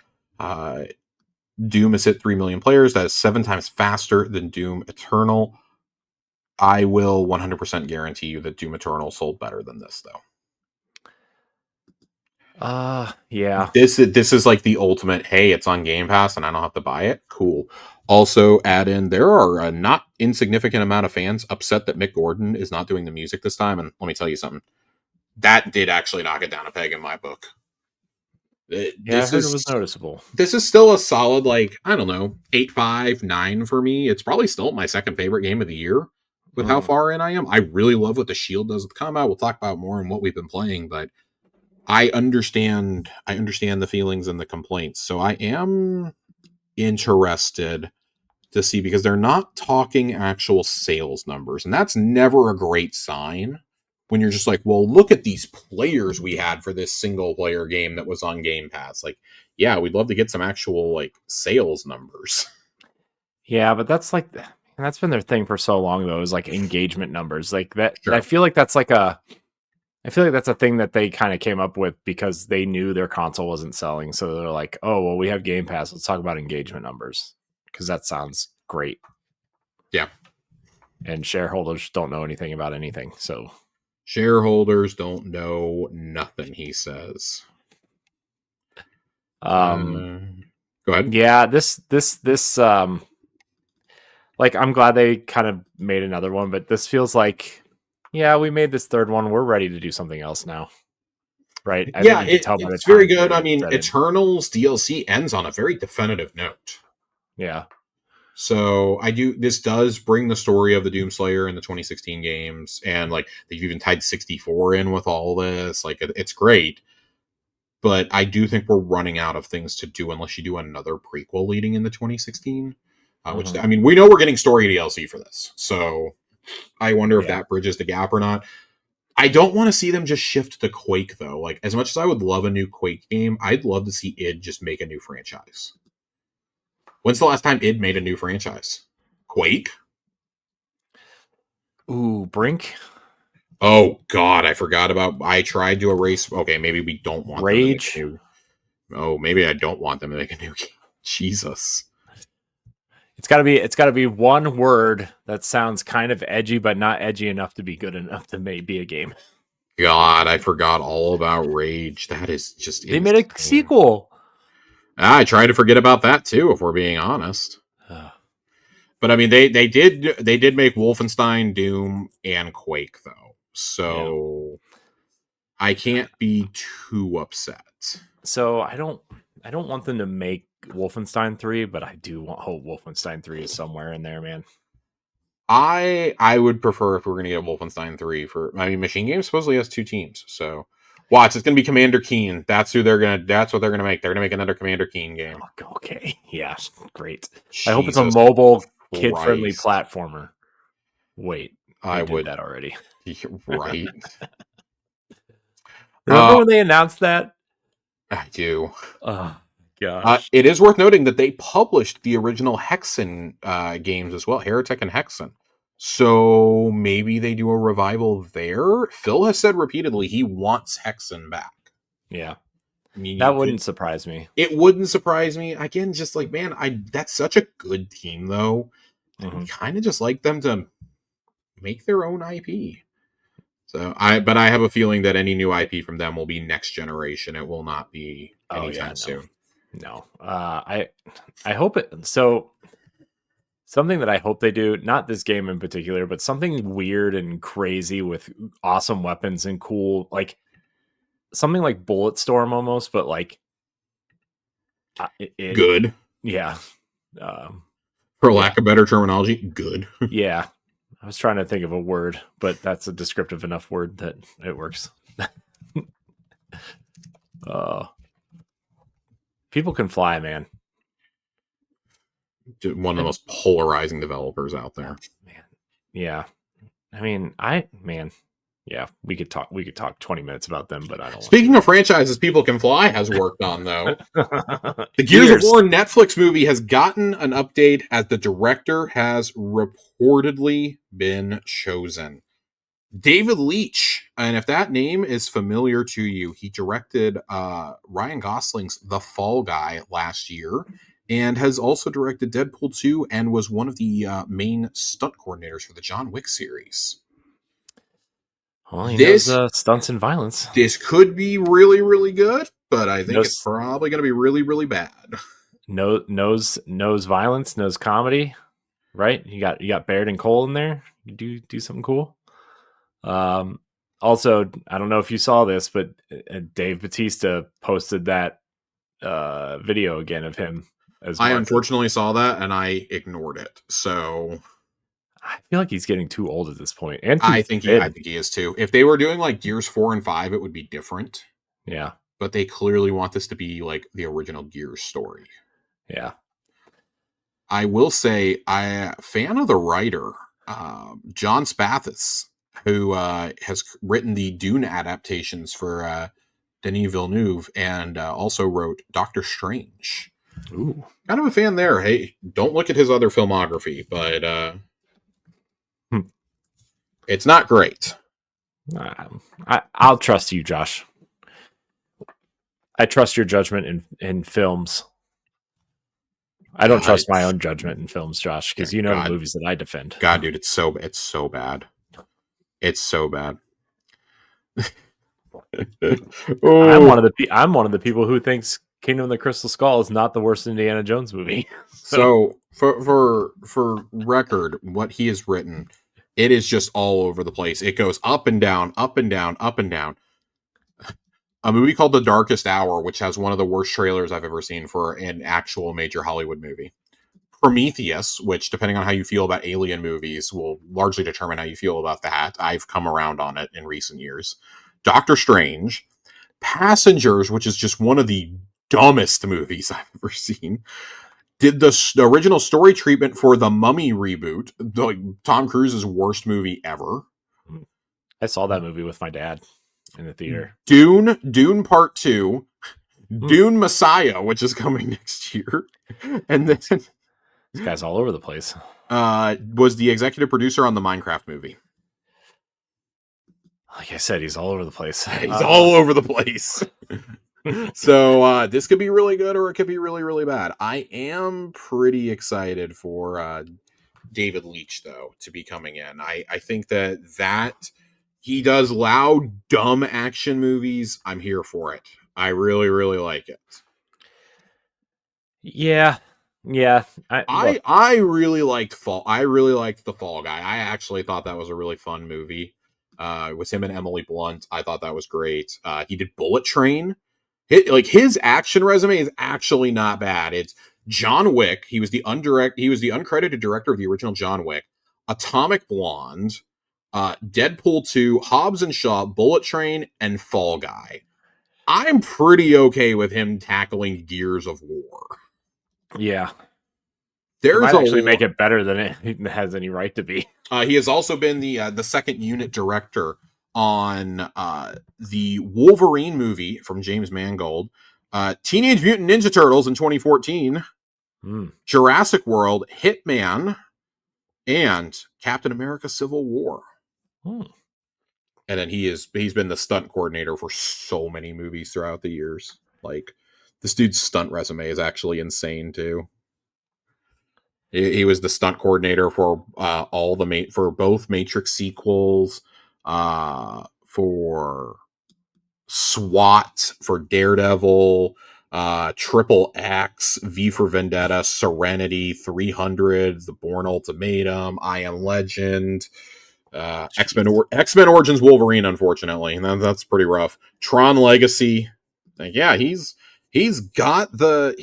Doom has hit 3 million players. That is 7 times faster than Doom Eternal. I will 100% guarantee you that Doom Eternal sold better than this, though. Yeah. This is like the ultimate, hey, it's on Game Pass and I don't have to buy it. Cool. Also, add in, there are a not insignificant amount of fans upset that Mick Gordon is not doing the music this time. And let me tell you something. That did actually knock it down a peg in my book. I heard it was noticeable. This is still a solid, like, I don't know, 8.5, 9 for me. It's probably still my second favorite game of the year with how far in I am. I really love what the Shield does with combat. We'll talk about more in what we've been playing, but I understand the feelings and the complaints. So I am interested to see, because they're not talking actual sales numbers, and that's never a great sign. When you're just like, well, look at these players we had for this single player game that was on Game Pass. Like, yeah, we'd love to get some actual like sales numbers. Yeah, but that's been their thing for so long though, is like engagement numbers. Like that. Sure. I feel like that's a thing that they kind of came up with because they knew their console wasn't selling. So they're like, oh, well, we have Game Pass. Let's talk about engagement numbers, because that sounds great. Yeah. And shareholders don't know anything about anything. So shareholders don't know nothing, he says. Go ahead. Yeah, this like, I'm glad they kind of made another one, but this feels like, yeah, we made this third one. We're ready to do something else now. Right? It's very good. I mean, Eternal's DLC ends on a very definitive note. Yeah. So this does bring the story of the Doomslayer in the 2016 games, and like they've even tied 64 in with all this. Like, it's great. But I do think we're running out of things to do unless you do another prequel leading into 2016. Which, I mean, we know we're getting story DLC for this. So I wonder if that bridges the gap or not. I don't want to see them just shift to Quake, though. Like, as much as I would love a new Quake game, I'd love to see id just make a new franchise. When's the last time id made a new franchise? Quake? Ooh, Brink? Oh, God, I forgot about... I tried to erase... Okay, maybe we don't want Rage? them to make a new... Oh, maybe I don't want them to make a new game. Jesus. It's gotta be one word that sounds kind of edgy, but not edgy enough to be good enough to be a game. God, I forgot all about Rage. That is just They made a sequel. I try to forget about that too, if we're being honest. But I mean, they did make Wolfenstein, Doom, and Quake though, so I can't be too upset. So I don't want them to make Wolfenstein 3, but I do hope Wolfenstein 3 is somewhere in there, man. I would prefer if we were going to get Wolfenstein 3 Machine Games supposedly has 2 teams, so watch, it's going to be Commander Keen. That's what they're going to make. They're going to make another Commander Keen game. Okay. Yeah, great. Jesus, I hope it's a mobile, kid-friendly platformer. Wait. I They did would. that already. Right. Remember when they announced that? I do. Oh gosh. It is worth noting that they published the original Hexen games as well, Heretic and Hexen. So maybe they do a revival there. Phil has said repeatedly he wants Hexen back. Yeah. I mean, That wouldn't surprise me. It wouldn't surprise me. Again, just like, man, that's such a good team though. Mm-hmm. I kind of just like them to make their own IP. So but I have a feeling that any new IP from them will be next generation. It will not be anytime soon. No. I hope it. So something that I hope they do, not this game in particular, but something weird and crazy with awesome weapons and cool, like something like Bulletstorm almost, but like good. Yeah. For lack of better terminology, good. Yeah. I was trying to think of a word, but that's a descriptive enough word that it works. People can fly, man. One of the most polarizing developers out there. Man. Yeah. I mean, yeah, we could talk 20 minutes about them, but I don't. Speaking of franchises People Can Fly has worked on, though. The Gears of War Netflix movie has gotten an update as the director has reportedly been chosen. David Leitch, and if that name is familiar to you, he directed Ryan Gosling's The Fall Guy last year and has also directed Deadpool 2 and was one of the main stunt coordinators for the John Wick series. Well, he knows stunts and violence. This could be really, really good, but I think it's probably going to be really, really bad. Knows violence, knows comedy, right? You got Baird and Cole in there. You do something cool. Also, I don't know if you saw this, but Dave Bautista posted that video again of him. I unfortunately saw that and I ignored it. So I feel like he's getting too old at this point, and I think he is too. If they were doing like Gears 4 and 5, it would be different. Yeah, but they clearly want this to be like the original Gears story. Yeah, I will say, I fan of the writer John Spathis, who has written the Dune adaptations for Denis Villeneuve and also wrote Doctor Strange. Ooh. Kind of a fan there. Hey, don't look at his other filmography, but it's not great. I'll trust you, Josh. I trust your judgment in films. I don't trust my own judgment in films, Josh, because you know the movies that I defend. God, dude, it's so bad. It's so bad. I'm one of the people who thinks Kingdom of the Crystal Skull is not the worst Indiana Jones movie. So for record, what he has written, it is just all over the place. It goes up and down, up and down, up and down. A movie called The Darkest Hour, which has one of the worst trailers I've ever seen for an actual major Hollywood movie. Prometheus, which, depending on how you feel about alien movies, will largely determine how you feel about that. I've come around on it in recent years. Doctor Strange. Passengers, which is just one of the dumbest movies I've ever seen. Did the original story treatment for the Mummy reboot, like Tom Cruise's worst movie ever. I saw that movie with my dad in the theater. Dune Part 2, Dune Messiah, which is coming next year, and then this guy's all over the place. Was the executive producer on the Minecraft movie. Like I said, he's all over the place. He's all over the place. So this could be really good, or it could be really, really bad. I am pretty excited for David Leitch, though, to be coming in. I think that he does loud, dumb action movies. I'm here for it. I really, really like it. Yeah. I really liked I really liked The Fall Guy. I actually thought that was a really fun movie. It was him and Emily Blunt. I thought that was great. He did Bullet Train. His action resume is actually not bad. It's John Wick. He was the uncredited director of the original John Wick. Atomic Blonde. Deadpool 2, Hobbs and Shaw, Bullet Train, and Fall Guy. I'm pretty okay with him tackling Gears of War. Yeah. It might actually make it better than it has any right to be. He has also been the second unit director on the Wolverine movie from James Mangold, Teenage Mutant Ninja Turtles in 2014, Jurassic World, Hitman, and Captain America: Civil War. And then he's been the stunt coordinator for so many movies throughout the years. Like, this dude's stunt resume is actually insane too. He was the stunt coordinator for for both Matrix sequels, for SWAT, for Daredevil, Triple X, V for Vendetta, Serenity, 300, The Bourne Ultimatum, I Am Legend, X-Men Origins Wolverine, unfortunately. And that's pretty rough. Tron Legacy. Yeah, he's got it.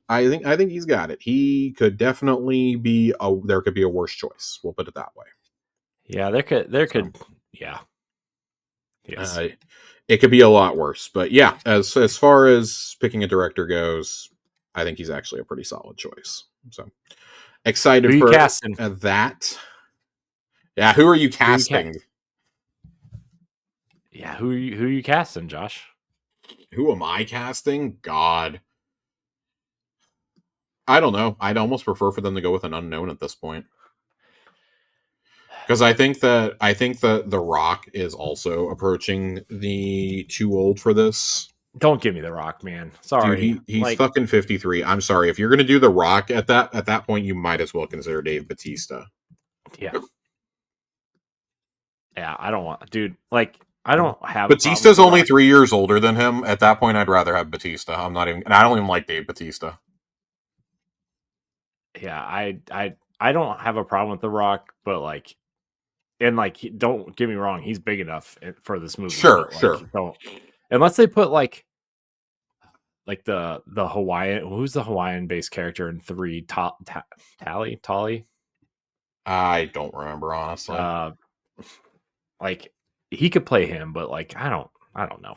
I think he's got it. He could definitely be there could be a worse choice. We'll put it that way. Yeah, there could. Yeah. Yes. It could be a lot worse, but yeah, as far as picking a director goes, I think he's actually a pretty solid choice. So excited for that. Yeah, who are you casting? Who are you casting, Josh? Who am I casting? God, I don't know. I'd almost prefer for them to go with an unknown at this point. Because I think that The Rock is also approaching the too old for this. Don't give me The Rock, man. Sorry, dude, he's fucking 53. I'm sorry. If you're gonna do The Rock at that point, you might as well consider Dave Bautista. Yeah, I don't want, dude. Like, I don't have. Bautista's only 3 years older than him. At that point, I'd rather have Bautista. I don't even like Dave Bautista. Yeah, I don't have a problem with The Rock, but like. And like, don't get me wrong, he's big enough for this movie. Sure. Don't, unless they put like the Hawaiian. Who's the Hawaiian based character in 3? Tali? I don't remember, honestly. Like, he could play him, but like, I don't know.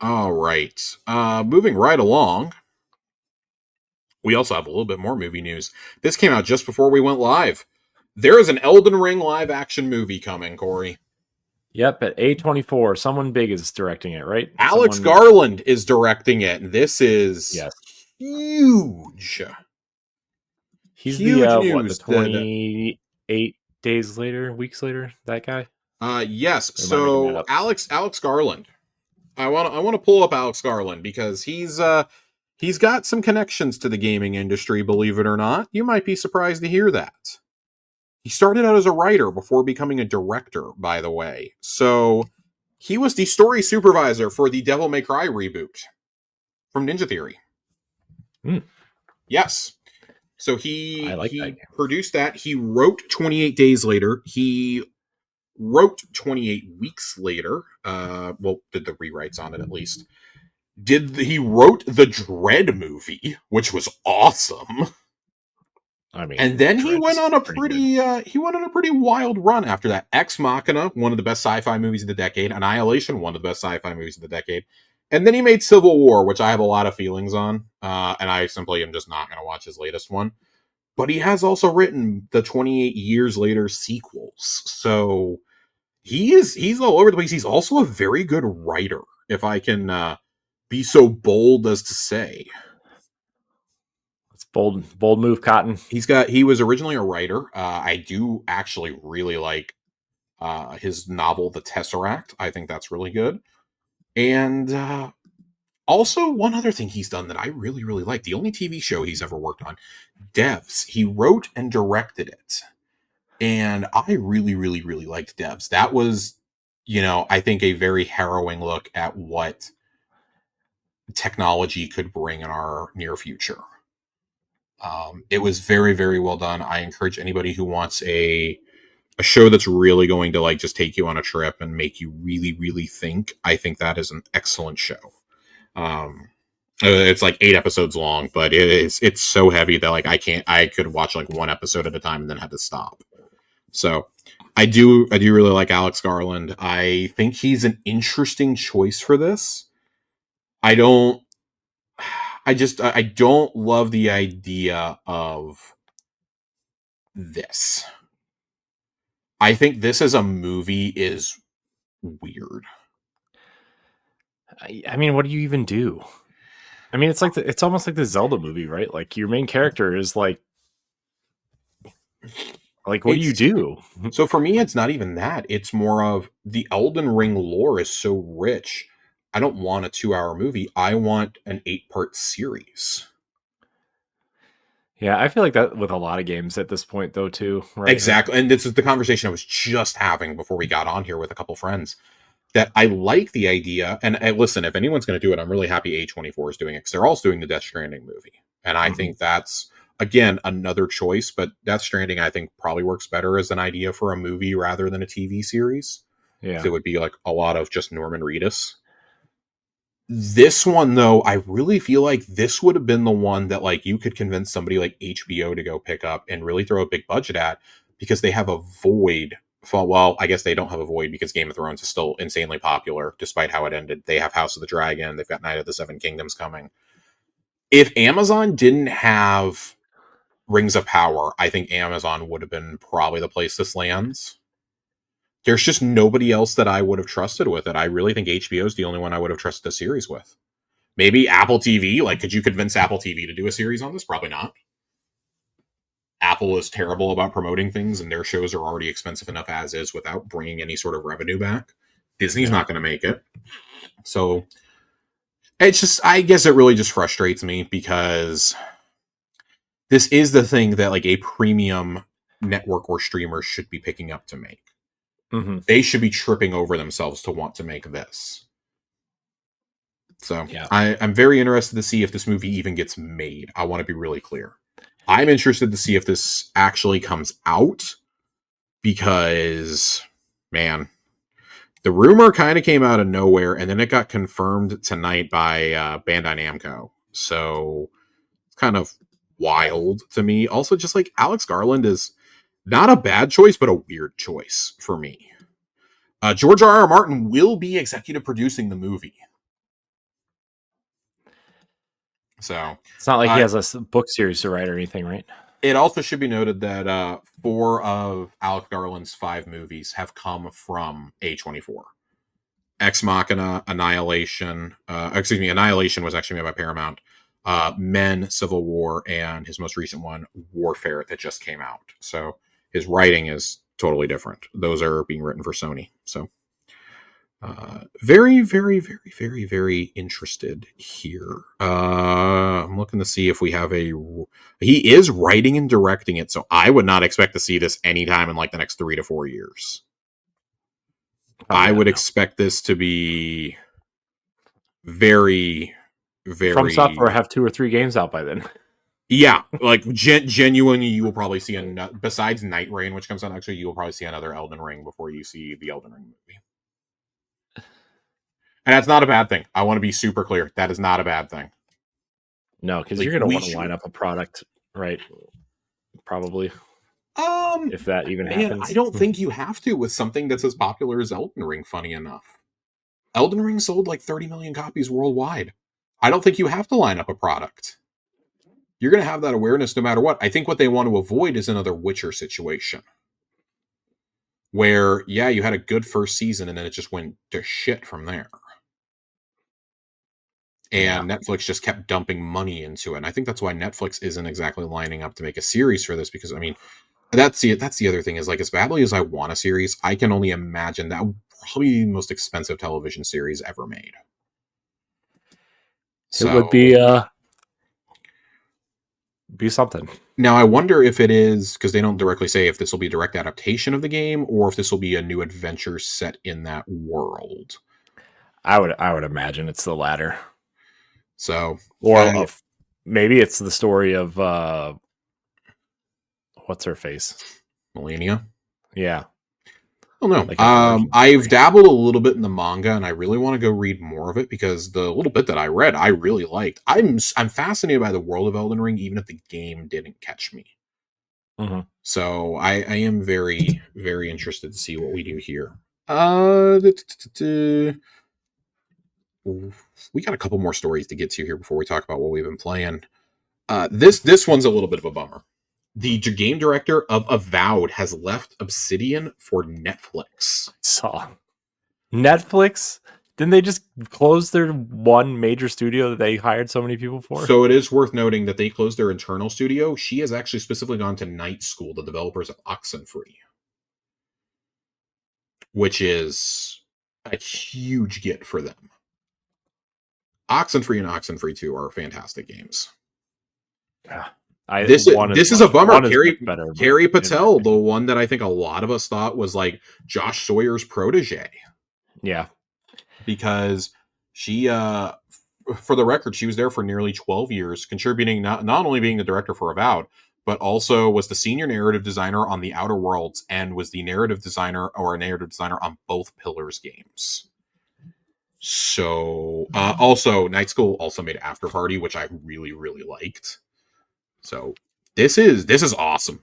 All right, moving right along. We also have a little bit more movie news. This came out just before we went live. There is an Elden Ring live-action movie coming, Corey. Yep, at A24. Someone big is directing it, right? Alex Garland is directing it. This is huge. He's huge the 28 weeks later, that guy? Yes. So Alex Garland. I want to pull up Alex Garland because he's got some connections to the gaming industry, believe it or not. You might be surprised to hear that. He started out as a writer before becoming a director, by the way. So he was the story supervisor for the Devil May Cry reboot from Ninja Theory. Yes. So he produced that. He wrote 28 Days Later. He wrote 28 Weeks Later. Did the rewrites on it at least. He wrote the Dread movie, which was awesome. I mean, and then he went on a pretty wild run after that. Ex Machina, one of the best sci-fi movies of the decade. Annihilation, one of the best sci-fi movies of the decade. And then he made Civil War, which I have a lot of feelings on. And I simply am just not going to watch his latest one. But he has also written the 28 Years Later sequels. So he's all over the place. He's also a very good writer, if I can be so bold as to say. It's bold move, Cotton. He was originally a writer. I do actually really like his novel, The Tesseract. I think that's really good. And also one other thing he's done that I really, really like, the only TV show he's ever worked on, Devs. He wrote and directed it. And I really, really, really liked Devs. That was, I think a very harrowing look at what technology could bring in our near future. It was very, very well done. I encourage anybody who wants a show that's really going to like just take you on a trip and make you really, really think. I think that is an excellent show. It's like 8 episodes long, but it's so heavy that like I could watch like one episode at a time and then have to stop. So I do really like Alex Garland. I think he's an interesting choice for this. I don't I don't love the idea of this. I think this as a movie is weird. I mean, what do you even do? I mean, it's like it's almost like the Zelda movie, right? Like your main character is like what do you It's do? so for me it's not even that. It's more of the Elden Ring lore is so rich. I don't want a 2-hour movie. I want an 8-part series. Yeah, I feel like that with a lot of games at this point, though, too, right? Like, Exactly. And this is the conversation I was just having before we got on here with a couple friends. That I like the idea, and listen, if anyone's going to do it, I'm really happy A24 is doing it because they're also doing the Death Stranding movie, and I think that's again another choice. But Death Stranding, I think, probably works better as an idea for a movie rather than a TV series. yeah, It would be like a lot of just Norman Reedus. This one, though, I really feel like this would have been the one that like you could convince somebody like HBO to go pick up and really throw a big budget at because they have a void. Well, I guess they don't have a void because Game of Thrones is still insanely popular despite how it ended. They have House of the Dragon, they've got Night of the Seven Kingdoms coming. If Amazon didn't have Rings of Power, I think Amazon would have been probably the place this lands. There's just nobody else that I would have trusted with it. I really think HBO is the only one I would have trusted a series with. Maybe Apple TV. Like, could you convince Apple TV to do a series on this? Probably not. Apple is terrible about promoting things, and their shows are already expensive enough as is without bringing any sort of revenue back. Disney's yeah. not going to make it. So it's just, I guess it really just frustrates me because this is the thing that like a premium network or streamer should be picking up to make. Mm-hmm. They should be tripping over themselves to want to make this. So Yeah. I'm very interested to see if this movie even gets made. I want to be really clear. I'm interested to see if this actually comes out because, man, the rumor kind of came out of nowhere and then it got confirmed tonight by Bandai Namco. So it's kind of wild to me. Also, just like Alex Garland is not a bad choice, but a weird choice for me. George R. R. Martin will be executive producing the movie. So It's not like he has a book series to write or anything, right? it also should be noted that 4 of Alex Garland's 5 movies have come from A24. Ex Machina, Annihilation, Annihilation was actually made by Paramount. Men, Civil War, and his most recent one, Warfare, that just came out. So his writing is totally different. Those are being written for Sony. So very, very, very, very, very interested here. I'm looking to see if we have a. He is writing and directing it, so I would not expect to see this anytime in like the next 3 to 4 years. I would expect this to be very, very. From Software have 2 or 3 games out by then. Yeah, like genuinely, you will probably see besides Night Rain, which comes out next year, you will probably see another Elden Ring before you see the Elden Ring movie. And that's not a bad thing. I want to be super clear. That is not a bad thing. No, because you're going to want to line up a product, right? Probably. If that even happens. I don't think you have to with something that's as popular as Elden Ring, funny enough. Elden Ring sold like 30 million copies worldwide. I don't think you have to line up a product. You're going to have that awareness no matter what. I think what they want to avoid is another Witcher situation. Where, yeah, you had a good first season and then it just went to shit from there. And Netflix just kept dumping money into it. And I think that's why Netflix isn't exactly lining up to make a series for this. Because, I mean, that's the other thing is, like, as badly as I want a series, I can only imagine that would probably be the most expensive television series ever made. So, it would be something. Now, I wonder if it is, because they don't directly say if this will be a direct adaptation of the game or if this will be a new adventure set in that world. I would imagine it's the latter. So, or maybe it's the story of what's her face, Melania. Yeah. Oh no. I've dabbled a little bit in the manga, and I really want to go read more of it because the little bit that I read, I really liked. I'm fascinated by the world of Elden Ring, even if the game didn't catch me. Mm-hmm. So I am very, very interested to see what we do here. We got a couple more stories to get to here before we talk about what we've been playing. This one's a little bit of a bummer. The game director of Avowed has left Obsidian for Netflix. Saw Netflix. Didn't they just close their one major studio that they hired so many people for? So it is worth noting that they closed their internal studio. She has actually specifically gone to Night School, the developers of Oxenfree, which is a huge get for them. Oxenfree and Oxenfree 2 are fantastic games. Yeah. This is a bummer. Carrie Patel, the opinion. one that I think a lot of us thought was like Josh Sawyer's protege. Yeah. Because she, for the record, she was there for nearly 12 years, contributing not only being the director for Avowed, but also was the senior narrative designer on The Outer Worlds and was the narrative designer on both Pillars games. So, also Night School also made After Party, which I really, really liked. So this is awesome.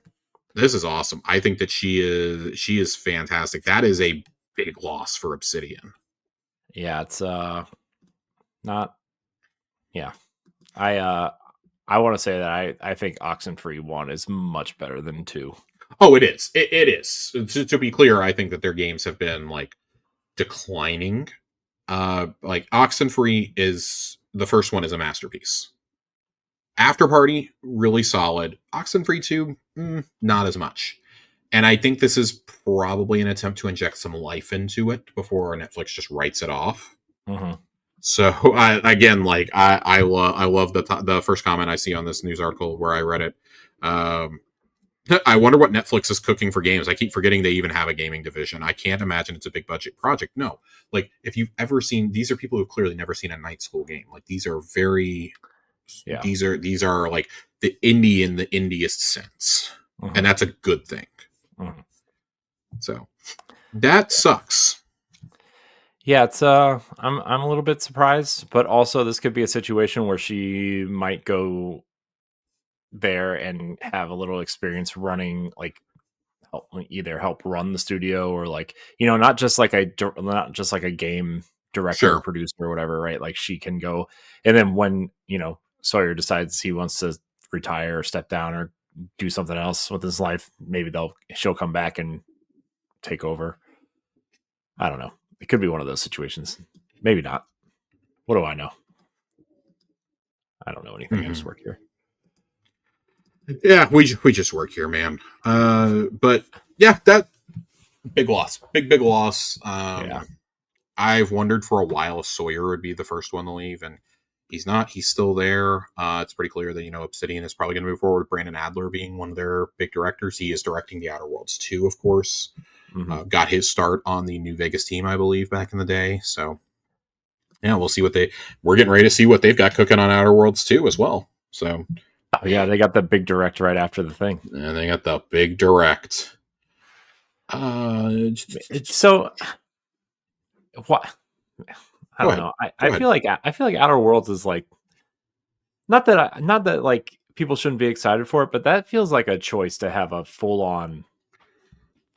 This is awesome. I think that she is fantastic. That is a big loss for Obsidian. Yeah, it's not. Yeah, I want to say that I think Oxenfree 1 is much better than 2. Oh, it is. It is. To be clear, I think that their games have been like declining. Like Oxenfree is the first one is a masterpiece. After Party, really solid. Oxenfree 2, not as much. And I think this is probably an attempt to inject some life into it before Netflix just writes it off. Mm-hmm. So I love the first comment I see on this news article where I read it. I wonder what Netflix is cooking for games. I keep forgetting they even have a gaming division. I can't imagine it's a big budget project. No, like if you've ever seen, these are people who've clearly never seen a Night School game. Like these are very, yeah, these are like the indie in the indiest sense, and that's a good thing. Mm-hmm. So that sucks. Yeah, it's I'm a little bit surprised, but also this could be a situation where she might go there and have a little experience running, like either help run the studio or like not just like a game director or producer or whatever, right? Like she can go, and then when Sawyer decides he wants to retire or step down or do something else with his life, maybe she'll come back and take over. I don't know. It could be one of those situations. Maybe not. What do I know? I don't know anything. I just work here. Yeah, we just work here, man. But yeah, that big loss, big loss. Yeah. I've wondered for a while if Sawyer would be the first one to leave, and he's not. He's still there. It's pretty clear that Obsidian is probably going to move forward with Brandon Adler being one of their big directors. He is directing The Outer Worlds 2, of course. Mm-hmm. Got his start on the New Vegas team, I believe, back in the day. So yeah, we'll see we're getting ready to see what they've got cooking on Outer Worlds 2 as well. So oh, yeah, they got the big direct right after the thing. And they got the big direct. So what? I don't know. I feel like Outer Worlds is like not that like people shouldn't be excited for it, but that feels like a choice to have a full on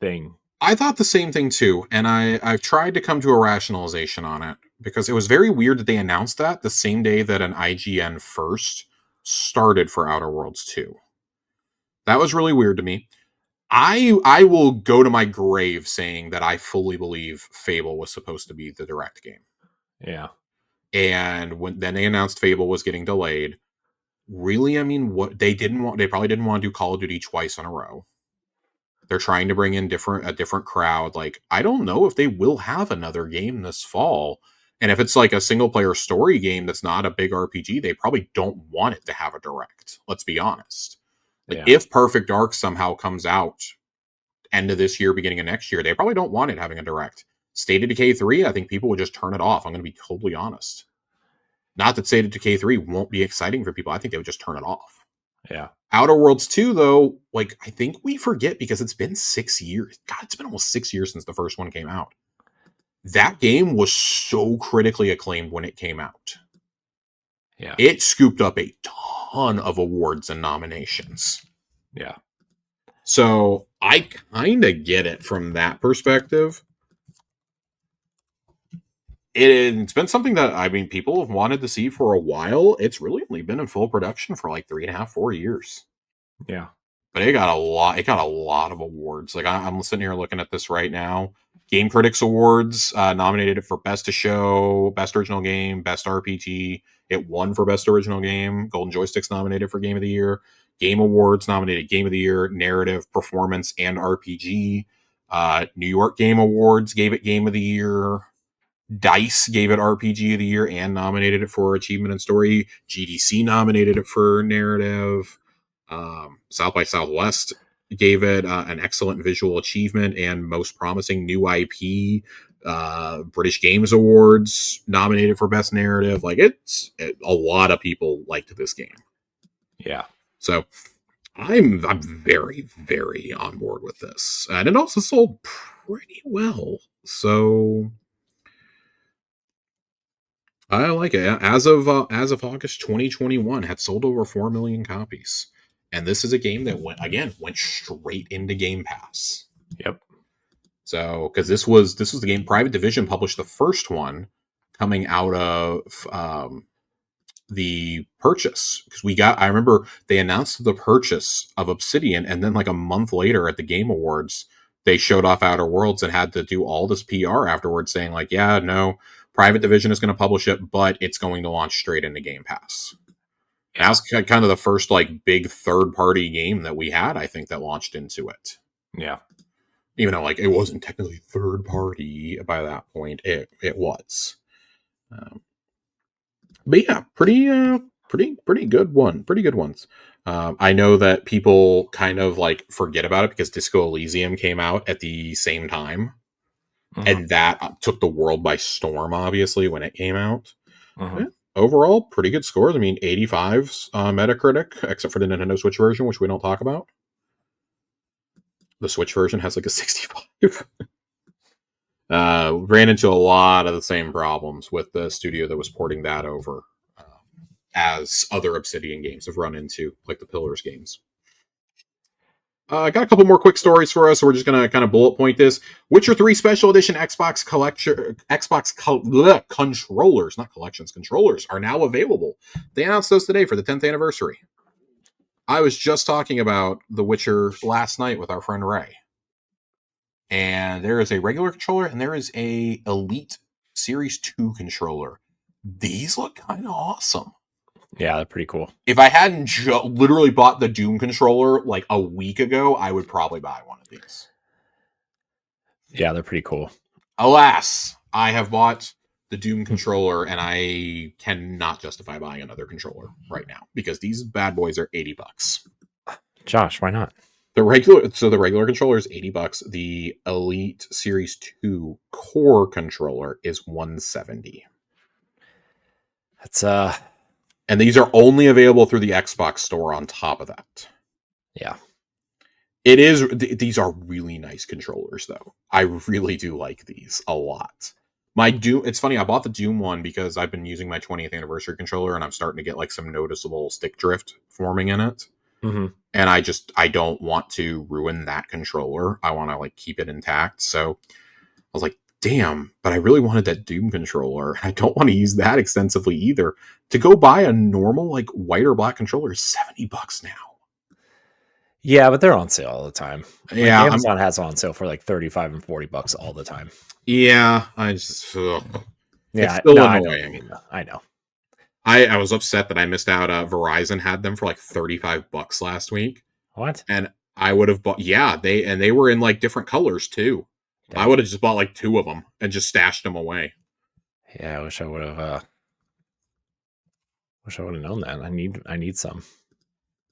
thing. I thought the same thing too, and I've tried to come to a rationalization on it because it was very weird that they announced that the same day that an IGN first started for Outer Worlds 2. That was really weird to me. I will go to my grave saying that I fully believe Fable was supposed to be the direct game. Yeah. And then they announced Fable was getting delayed. Really, I mean, what they probably didn't want to do Call of Duty twice in a row. They're trying to bring in a different crowd. Like, I don't know if they will have another game this fall. And if it's like a single player story game that's not a big RPG, they probably don't want it to have a direct. Let's be honest. Like, if Perfect Dark somehow comes out end of this year, beginning of next year, they probably don't want it having a direct. State of Decay 3, I think people would just turn it off. I'm going to be totally honest. Not that State of Decay 3 won't be exciting for people. I think they would just turn it off. Yeah. Outer Worlds 2, though, like, I think we forget because it's been 6 years. God, it's been almost 6 years since the first one came out. That game was so critically acclaimed when it came out. Yeah. It scooped up a ton of awards and nominations. Yeah. So I kind of get it from that perspective. It's been something that people have wanted to see for a while. It's really only been in full production for like 3.5, 4 years. Yeah. But it got a lot. It got a lot of awards. Like I'm sitting here looking at this right now. Game Critics Awards nominated it for Best of Show, Best Original Game, Best RPG. It won for Best Original Game. Golden Joystick's nominated for Game of the Year. Game Awards nominated Game of the Year, Narrative, Performance, and RPG. New York Game Awards gave it Game of the Year. DICE gave it RPG of the Year and nominated it for Achievement and Story. GDC nominated it for Narrative. South by Southwest gave it an excellent visual achievement and most promising new IP. British Games Awards nominated for Best Narrative. Like a lot of people liked this game. Yeah. So I'm very, very on board with this. And it also sold pretty well. So I like it. As of August 2021, had sold over 4 million copies. And this is a game that went straight into Game Pass. Yep. So, because this was the game Private Division published the first one coming out of the purchase. Because I remember they announced the purchase of Obsidian, and then like a month later at the Game Awards, they showed off Outer Worlds and had to do all this PR afterwards, saying like, yeah, no, Private Division is going to publish it, but it's going to launch straight into Game Pass. And that was kind of the first like big third-party game that we had, I think, that launched into it. Yeah. Even though like it wasn't technically third-party by that point, it was. But yeah, pretty good one. Pretty good ones. I know that people kind of like forget about it because Disco Elysium came out at the same time. Mm-hmm. And that took the world by storm, obviously, when it came out. Mm-hmm. Yeah, overall, pretty good scores. I mean, 85's Metacritic, except for the Nintendo Switch version, which we don't talk about. The Switch version has like a 65. Ran into a lot of the same problems with the studio that was porting that over, as other Obsidian games have run into, like the Pillars games. I got a couple more quick stories for us, so we're just going to kind of bullet point this. Witcher 3 Special Edition Xbox controllers, not collections, controllers are now available. They announced those today for the 10th anniversary. I was just talking about The Witcher last night with our friend Ray. And there is a regular controller and there is a Elite Series 2 controller. These look kind of awesome. Yeah, they're pretty cool. If I hadn't literally bought the Doom controller like a week ago, I would probably buy one of these. Yeah, they're pretty cool. Alas, I have bought the Doom controller and I cannot justify buying another controller right now because these bad boys are $80. Josh, why not? The regular controller is $80. The Elite Series 2 core controller is $170. That's and these are only available through the Xbox store on top of that. Yeah. It is. These are really nice controllers, though. I really do like these a lot. It's funny, I bought the Doom one because I've been using my 20th anniversary controller and I'm starting to get like some noticeable stick drift forming in it. Mm-hmm. And I don't want to ruin that controller. I want to like keep it intact. So I was like, damn, but I really wanted that Doom controller. I don't want to use that extensively either. To go buy a normal like white or black controller is $70 now. Yeah, but they're on sale all the time. Yeah, Amazon has on sale for like $35 and $40 all the time. Yeah, I just yeah, it's still annoying. I know. I was upset that I missed out. Verizon had them for like $35 last week. What? And I would have bought. Yeah, they were in like different colors too. Dang. I would have just bought like 2 of them and just stashed them away. Yeah, I wish I would have. Wish I would have known that. I need some.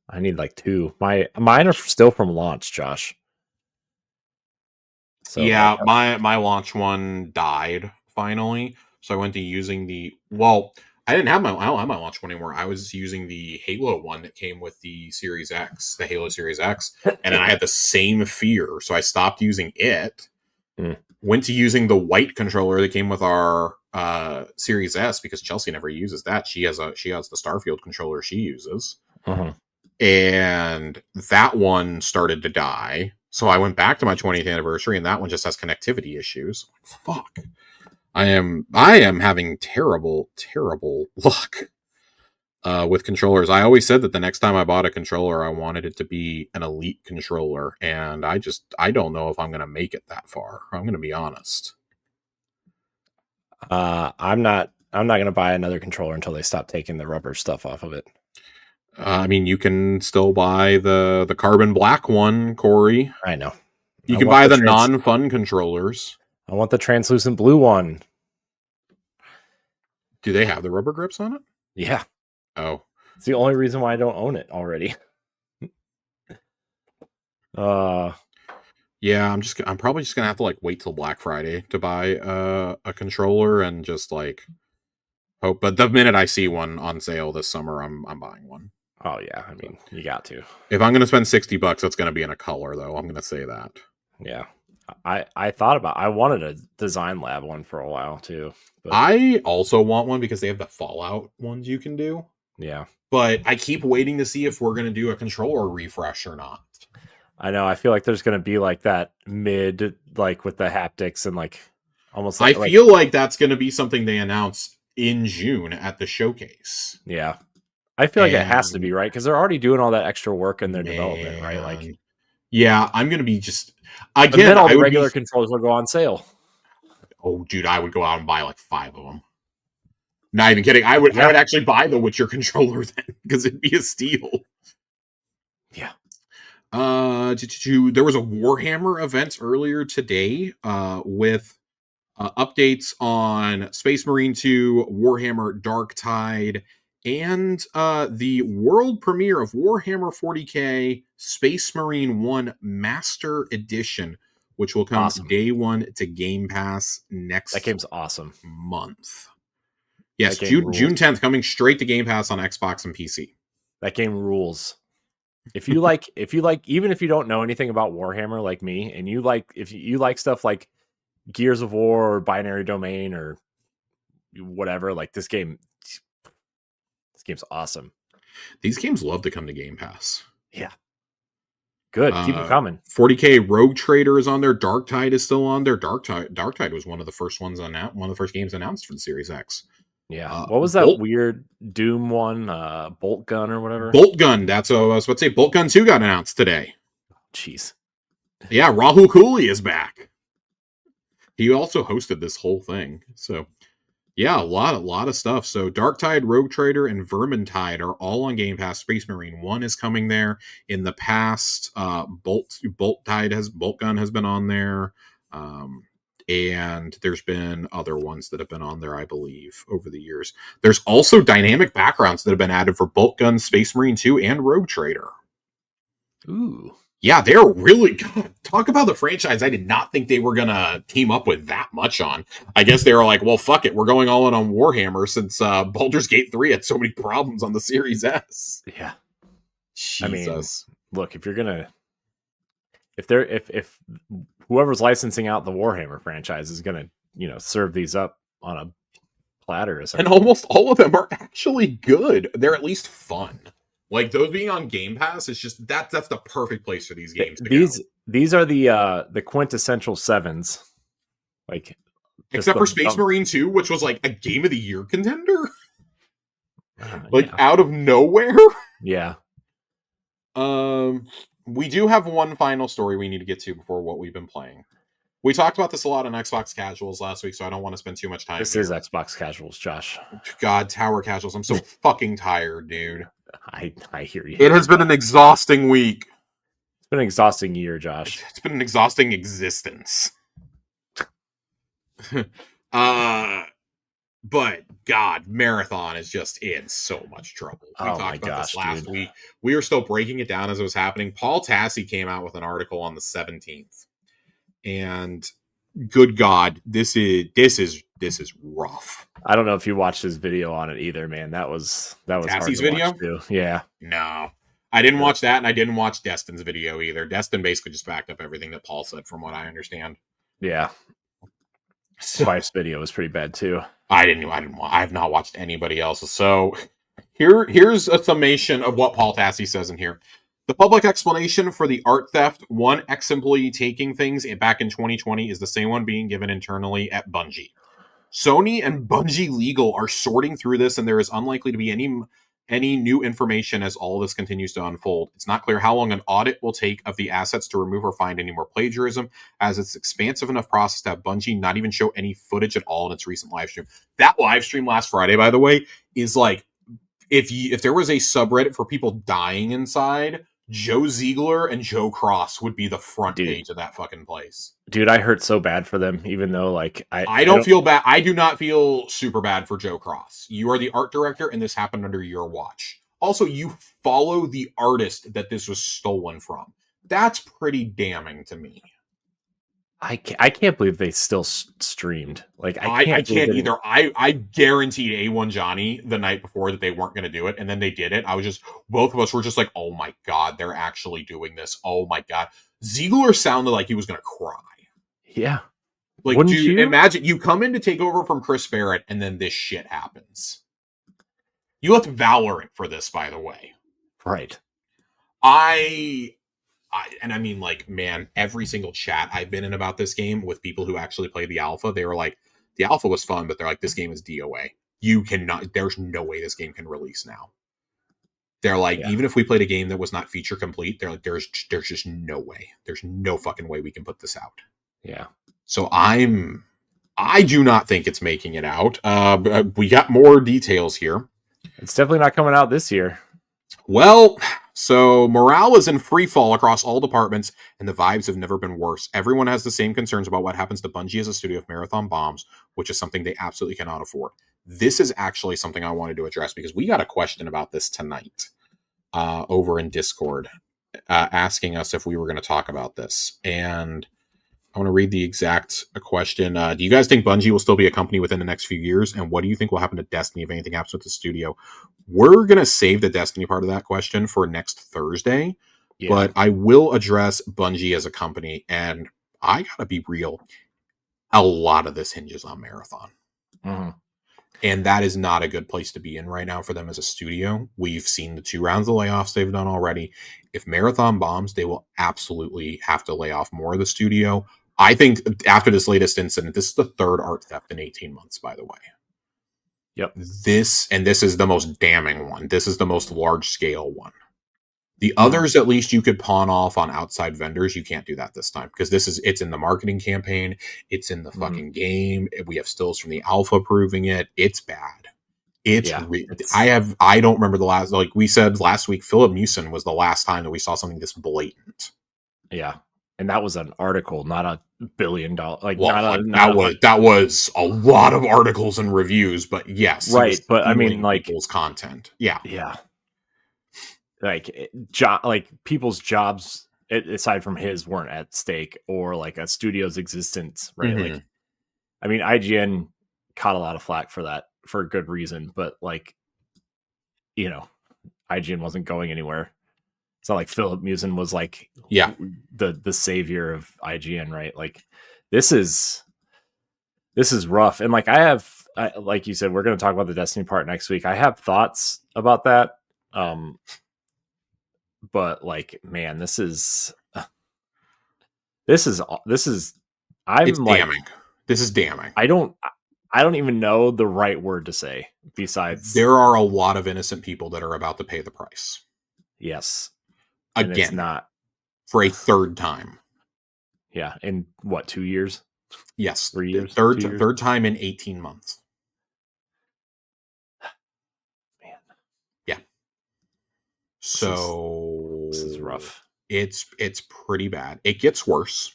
I need like 2. Mine are still from launch, Josh. So yeah, my launch one died finally, so I went to using the. Well, I don't have my launch one anymore. I was using the Halo one that came with the Series X, the Halo Series X, and I had the same fear, so I stopped using it. Went to using the white controller that came with our Series S because Chelsea never uses that. She has the Starfield controller she uses. Uh-huh. and that one started to die. So I went back to my 20th anniversary, and that one just has connectivity issues. Fuck. I am having terrible luck with controllers. I always said that the next time I bought a controller, I wanted it to be an elite controller, and I don't know if I'm going to make it that far. I'm going to be honest. I'm not going to buy another controller until they stop taking the rubber stuff off of it. I mean, you can still buy the carbon black one, Corey. I know. You can buy the non-fun controllers. I want the translucent blue one. Do they have the rubber grips on it? Yeah. Oh. It's the only reason why I don't own it already. Yeah, I'm probably just gonna have to like wait till Black Friday to buy a controller and just like hope. But the minute I see one on sale this summer, I'm buying one. Oh yeah, I mean you got to. If I'm gonna spend $60, it's gonna be in a color though. I'm gonna say that. Yeah, I thought about. I wanted a Design Lab one for a while too. But I also want one because they have the Fallout ones you can do. Yeah, but I keep waiting to see if we're gonna do a controller refresh or not. I know. I feel like there's gonna be like that mid, like with the haptics and like almost. I feel like that's gonna be something they announce in June at the showcase. Yeah. I feel like it has to be, right? Because they're already doing all that extra work in their development, right? Like, yeah, I'm gonna be just again. Then all the regular controllers will go on sale. Oh, dude, I would go out and buy like 5 of them. Not even kidding. I would actually buy the Witcher controller then because it'd be a steal. Yeah. There was a Warhammer event earlier today with updates on Space Marine 2, Warhammer Dark Tide, and the world premiere of Warhammer 40k Space Marine 1 Master Edition, which will come day one to Game Pass next. That game's awesome. Month. Yes, June 10th, coming straight to Game Pass on Xbox and PC. That game rules. If you like, even if you don't know anything about Warhammer like me, and if you like stuff like Gears of War or Binary Domain or whatever, like this game's awesome. These games love to come to Game Pass. Yeah. Good. Keep them coming. 40k Rogue Trader is on there. Dark Tide is still on there. Dark Tide was one of the first ones announced, one of the first games announced for the Series X. Yeah. What was that weird Doom one? Bolt Gun or whatever? Bolt Gun. That's what I was about to say. Bolt Gun 2 got announced today. Jeez. Yeah, Rahul Kohli is back. He also hosted this whole thing. So, yeah, a lot of stuff. So, Dark Tide, Rogue Trader, and Vermintide are all on Game Pass. Space Marine 1 is coming there. In the past, Bolt Gun has been on there. And there's been other ones that have been on there, I believe, over the years. There's also dynamic backgrounds that have been added for Bolt Gun, Space Marine 2, and Rogue Trader. Ooh. Yeah, they're really good. Talk about the franchise I did not think they were going to team up with that much on. I guess they were like, well, fuck it. We're going all in on Warhammer since Baldur's Gate 3 had so many problems on the Series S. Yeah. Jesus. I mean, look, if you're going to... If whoever's licensing out the Warhammer franchise is going to, serve these up on a platter. And almost all of them are actually good. They're at least fun. Like those being on Game Pass, it's just that's the perfect place for these games. These are the quintessential sevens. Like except for Space Marine 2, which was like a Game of the Year contender. Out of nowhere. Yeah. We do have one final story we need to get to before what we've been playing. We talked about this a lot on Xbox Casuals last week, so I don't want to spend too much time. This is Xbox Casuals, Josh. God, Tower Casuals. I'm so fucking tired, dude. I hear you. It has been an exhausting week. It's been an exhausting year, Josh. It's been an exhausting existence. But God, Marathon is just in so much trouble. We talked about this last week. We were still breaking it down as it was happening. Paul Tassi came out with an article on the 17th. And good God, this is rough. I don't know if you watched his video on it either, man. That was Tassi's video? Yeah. No. I didn't watch that, and I didn't watch Destin's video either. Destin basically just backed up everything that Paul said, from what I understand. Yeah. Wife's video was pretty bad too. I have not watched anybody else's. So Here's a summation of what Paul Tassi says in here. The public explanation for the art theft, one ex-employee taking things back in 2020, is the same one being given internally at Bungie. Sony and Bungie Legal are sorting through this, and there is unlikely to be any new information as all this continues to unfold. It's not clear how long an audit will take of the assets to remove or find any more plagiarism, as it's expansive enough process to have Bungie not even show any footage at all in its recent live stream. That live stream last Friday, by the way, is like, if there was a subreddit for people dying inside, Joe Ziegler and Joe Cross would be the front page of that fucking place. Dude, I hurt so bad for them, even though like I don't feel bad. I do not feel super bad for Joe Cross. You are the art director, and this happened under your watch. Also, you follow the artist that this was stolen from. That's pretty damning to me. I can't believe they still streamed. Like I can't either. I guaranteed A1 Johnny the night before that they weren't going to do it, and then they did it. Both of us were just like, oh my god, they're actually doing this. Oh my god. Ziegler sounded like he was going to cry. Yeah. Like, wouldn't dude, you imagine you come in to take over from Chris Barrett and then this shit happens. You left Valorant for this, by the way. Right. And I mean, like, man, every single chat I've been in about this game with people who actually played the alpha, they were like, the alpha was fun, but they're like, this game is DOA. You cannot, there's no way this game can release now. They're like, even if we played a game that was not feature complete, they're like, there's just no way. There's no fucking way we can put this out. Yeah. So I do not think it's making it out. We got more details here. It's definitely not coming out this year. Well, so morale is in free fall across all departments, and the vibes have never been worse. Everyone has the same concerns about what happens to Bungie as a studio if Marathon bombs, which is something they absolutely cannot afford. This is actually something I wanted to address because we got a question about this tonight over in Discord asking us if we were going to talk about this. And I want to read the exact question. Do you guys think Bungie will still be a company within the next few years? And what do you think will happen to Destiny if anything happens with the studio? We're going to save the Destiny part of that question for next Thursday. Yeah. But I will address Bungie as a company. And I got to be real. A lot of this hinges on Marathon. Mm-hmm. And that is not a good place to be in right now for them as a studio. We've seen the 2 rounds of layoffs they've done already. If Marathon bombs, they will absolutely have to lay off more of the studio. I think after this latest incident, this is the 3rd art theft in 18 months, by the way. Yep. This is the most damning one. This is the most large scale one. The others, at least you could pawn off on outside vendors. You can't do that this time because it's in the marketing campaign. It's in the fucking game. We have stills from the alpha proving it. It's bad. I don't remember the last, like we said last week, Philip Mewson was the last time that we saw something this blatant. Yeah. And that was an article, not a $1 billion. That was a lot of articles and reviews, but yes. Right. But I mean, like people's content. Yeah. Yeah. Like people's jobs aside from his weren't at stake, or like a studio's existence, right? Mm-hmm. Like, I mean, IGN caught a lot of flack for that for a good reason, but like, IGN wasn't going anywhere. It's not like Philip Mewson was like, the savior of IGN, right? Like, this is rough, and like like you said, we're going to talk about the Destiny part next week. I have thoughts about that. But like, man, this is damning. This is damning. I don't even know the right word to say besides there are a lot of innocent people that are about to pay the price. Yes. Again, it's not for a 3rd time. Yeah. In what, 2 years? Yes. 3 years. Third time in 18 months. So this is rough. It's pretty bad. It gets worse.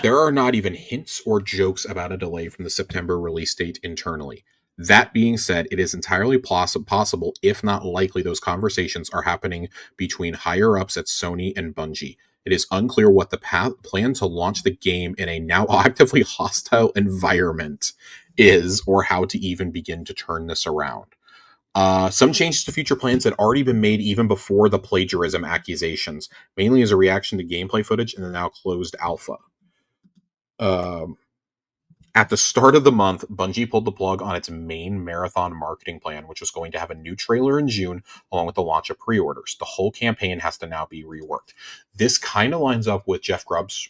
There are not even hints or jokes about a delay from the September release date internally. That being said, it is entirely possible, if not likely, those conversations are happening between higher-ups at Sony and Bungie. It is unclear what the plan to launch the game in a now actively hostile environment is, or how to even begin to turn this around. Some changes to future plans had already been made even before the plagiarism accusations, mainly as a reaction to gameplay footage in the now closed alpha. At the start of the month, Bungie pulled the plug on its main marathon marketing plan, which was going to have a new trailer in June, along with the launch of pre-orders. The whole campaign has to now be reworked. This kind of lines up with Jeff Grubb's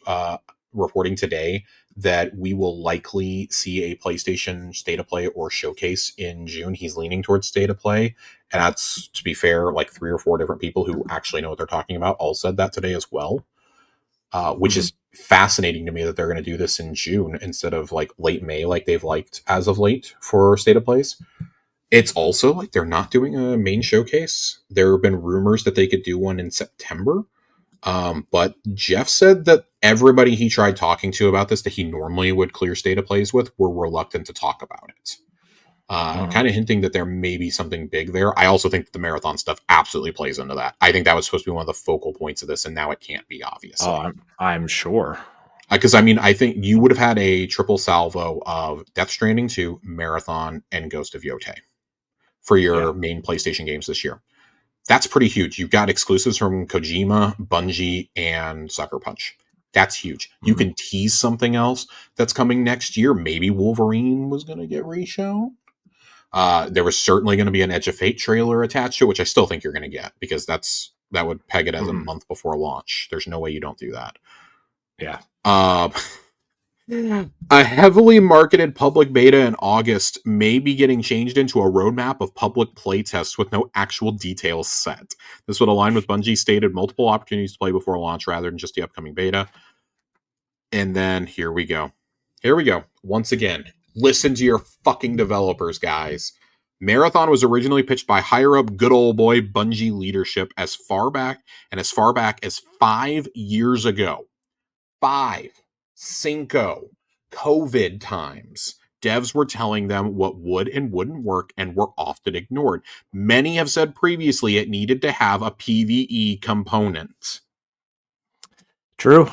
reporting today that we will likely see a PlayStation State of Play or showcase in June. He's leaning towards State of Play. And that's, to be fair, like 3 or 4 different people who actually know what they're talking about all said that today as well. Which is fascinating to me that they're going to do this in June instead of like late May, like they've liked as of late for State of Plays. It's also like they're not doing a main showcase. There have been rumors that they could do one in September. But Jeff said that everybody he tried talking to about this that he normally would clear State of Plays with were reluctant to talk about it. Kind of hinting that there may be something big there. I also think that the marathon stuff absolutely plays into that. I think that was supposed to be one of the focal points of this, and now it can't be, obviously. Oh, I'm sure. Because, I mean, I think you would have had a triple salvo of Death Stranding 2, Marathon, and Ghost of Yotei for your main PlayStation games this year. That's pretty huge. You've got exclusives from Kojima, Bungie, and Sucker Punch. That's huge. You can tease something else that's coming next year. Maybe Wolverine was going to get reshown. There was certainly going to be an Edge of Fate trailer attached to it, which I still think you're going to get because that would peg it as a month before launch. There's no way you don't do that. Yeah. A heavily marketed public beta in August may be getting changed into a roadmap of public playtests with no actual details set. This would align with Bungie's stated multiple opportunities to play before launch rather than just the upcoming beta. And then here we go. Once again, listen to your fucking developers, guys. Marathon was originally pitched by higher up good old boy Bungie leadership as far back as 5 years ago. 5 Cinco COVID times. Devs were telling them what would and wouldn't work and were often ignored. Many have said previously it needed to have a PvE component. True.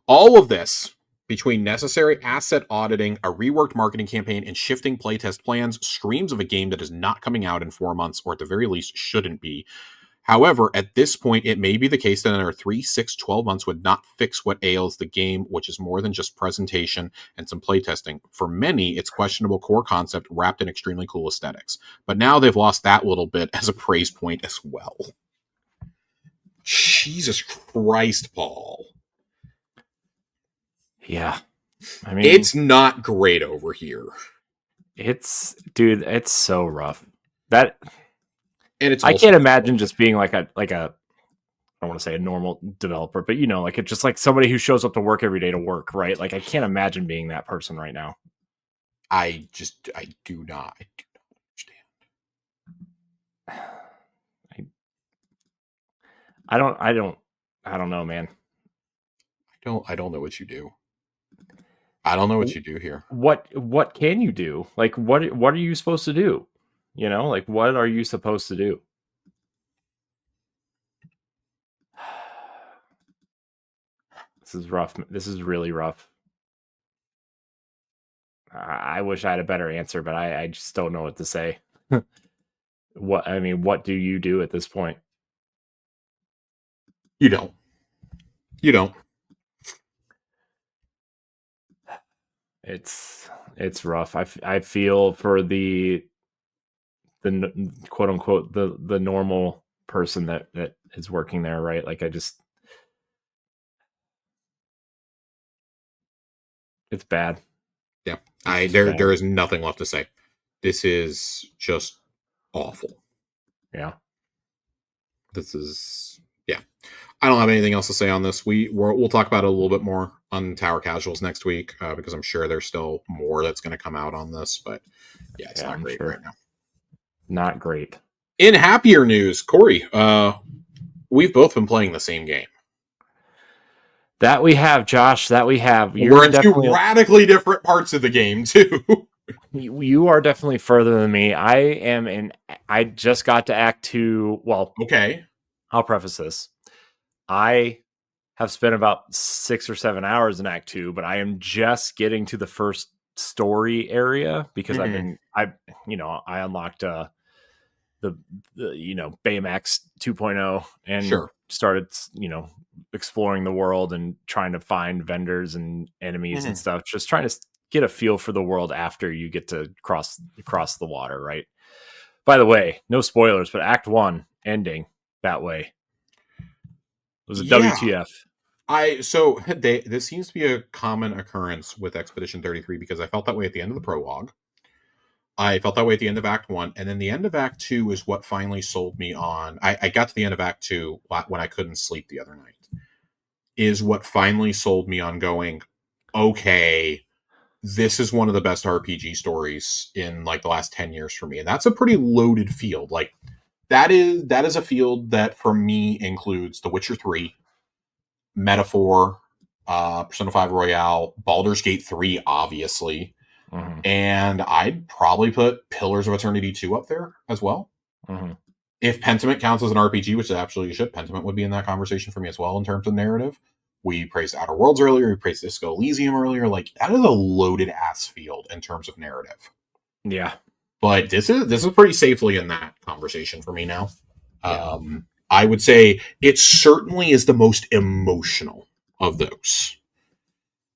All of this, between necessary asset auditing, a reworked marketing campaign, and shifting playtest plans, screams of a game that is not coming out in 4 months, or at the very least shouldn't be. However, at this point, it may be the case that another 3, 6, 12 months would not fix what ails the game, which is more than just presentation and some playtesting. For many, it's questionable core concept wrapped in extremely cool aesthetics. But now they've lost that little bit as a praise point as well. Jesus Christ, Paul. Yeah. I mean, it's not great over here. It's so rough. And it's I can't imagine just being like a I don't want to say a normal developer, but like it's just like somebody who shows up to work every day to work, right? Like I can't imagine being that person right now. I do not understand. I don't know, man. I don't know what you do. I don't know what you do here. What can you do? Like what are you supposed to do? Like what are you supposed to do? This is rough. This is really rough. I wish I had a better answer, but I just don't know what to say. What do you do at this point? You don't. It's rough. I feel for the quote unquote the normal person that is working there, right? Like it's bad. Yeah. There is nothing left to say. This is just awful. Yeah. I don't have anything else to say on this. We'll talk about it a little bit more on Tower Casuals next week because I'm sure there's still more that's going to come out on this. But it's not great right now. Not great. In happier news, Corey, we've both been playing the same game. That we have, Josh. That we have. We're in 2 radically different parts of the game too. You are definitely further than me. I just got to Act 2. Well, okay. I'll preface this. I have spent about 6 or 7 hours in Act 2, but I am just getting to the first story area because I unlocked the Baymax 2.0 and started exploring the world and trying to find vendors and enemies and stuff. Just trying to get a feel for the world after you get to cross the water, right? By the way, no spoilers, but Act 1 ending that way was a Yeah. WTF. This seems to be a common occurrence with Expedition 33 because I felt that way at the end of the prologue. I felt that way at the end of Act 1, and then the end of Act 2 is what finally sold me on. I got to the end of Act 2 when I couldn't sleep the other night. Is what finally sold me on going, okay, this is one of the best RPG stories in like the last 10 years for me. And that's a pretty loaded field. Like that is a field that for me includes The Witcher 3, Metaphor, Persona 5 Royale, Baldur's Gate 3, obviously. Mm-hmm. And I'd probably put Pillars of Eternity 2 up there as well. Mm-hmm. If Pentiment counts as an RPG, which it absolutely should, Pentiment would be in that conversation for me as well in terms of narrative. We praised Outer Worlds earlier. We praised Disco Elysium earlier. Like, that is a loaded ass field in terms of narrative. Yeah. But this is pretty safely in that conversation for me now. Yeah. I would say it certainly is the most emotional of those.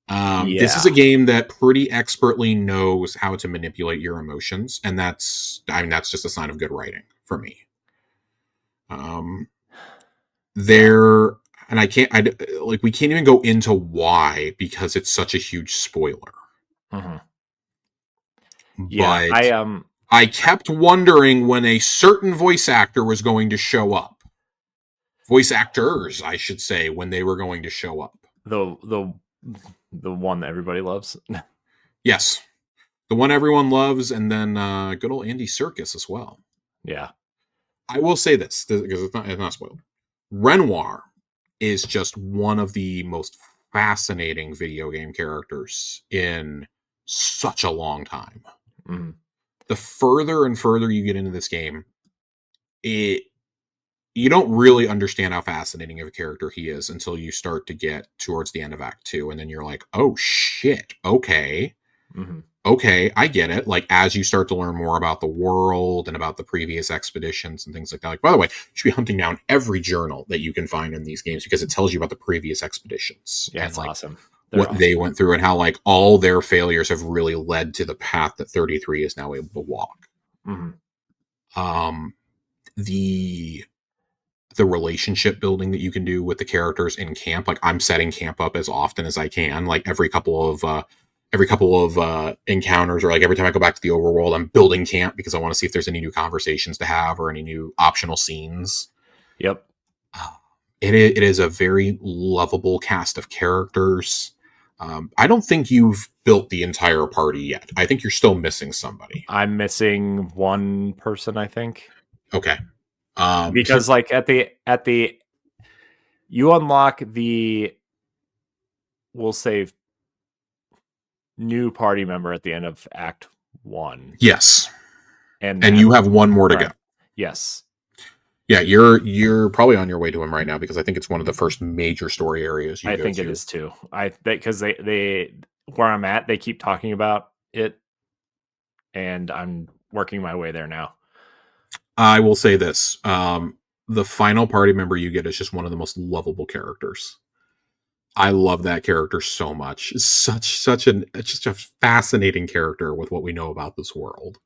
This is a game that pretty expertly knows how to manipulate your emotions, and that's just a sign of good writing for me. We can't even go into why because it's such a huge spoiler. Mm-hmm. But yeah, I kept wondering when a certain voice actor was going to show up. Voice actors, I should say, when they were going to show up. The one that everybody loves. Yes. The one everyone loves, and then good old Andy Serkis as well. Yeah. I will say this, because it's not spoiled. Renoir is just one of the most fascinating video game characters in such a long time. Mm-hmm. The further and further you get into this game, you don't really understand how fascinating of a character he is until you start to get towards the end of Act 2, and then you're like, oh shit, okay. Mm-hmm. Okay, I get it. Like, as you start to learn more about the world and about the previous expeditions and things like that. Like, by the way, you should be hunting down every journal that you can find in these games because it tells you about the previous expeditions. Yeah, and it's like awesome. What awesome. They went through and how like all their failures have really led to the path that 33 is now able to walk. Mm-hmm. The relationship building that you can do with the characters in camp. Like, I'm setting camp up as often as I can. Like every couple of encounters, or like every time I go back to the overworld, I'm building camp because I want to see if there's any new conversations to have or any new optional scenes. Yep. It is a very lovable cast of characters. I don't think you've built the entire party yet. I think you're still missing somebody. I'm missing one person, I think. Okay. Because like at the you unlock we'll say new party member at the end of Act 1. Yes. And you have one more to go. Yes. Yeah, you're probably on your way to him right now because I think it's one of the first major story areas you go to. I think it is too. Because they where I'm at, they keep talking about it, and I'm working my way there now. I will say this: the final party member you get is just one of the most lovable characters. I love that character so much. It's such a fascinating character with what we know about this world.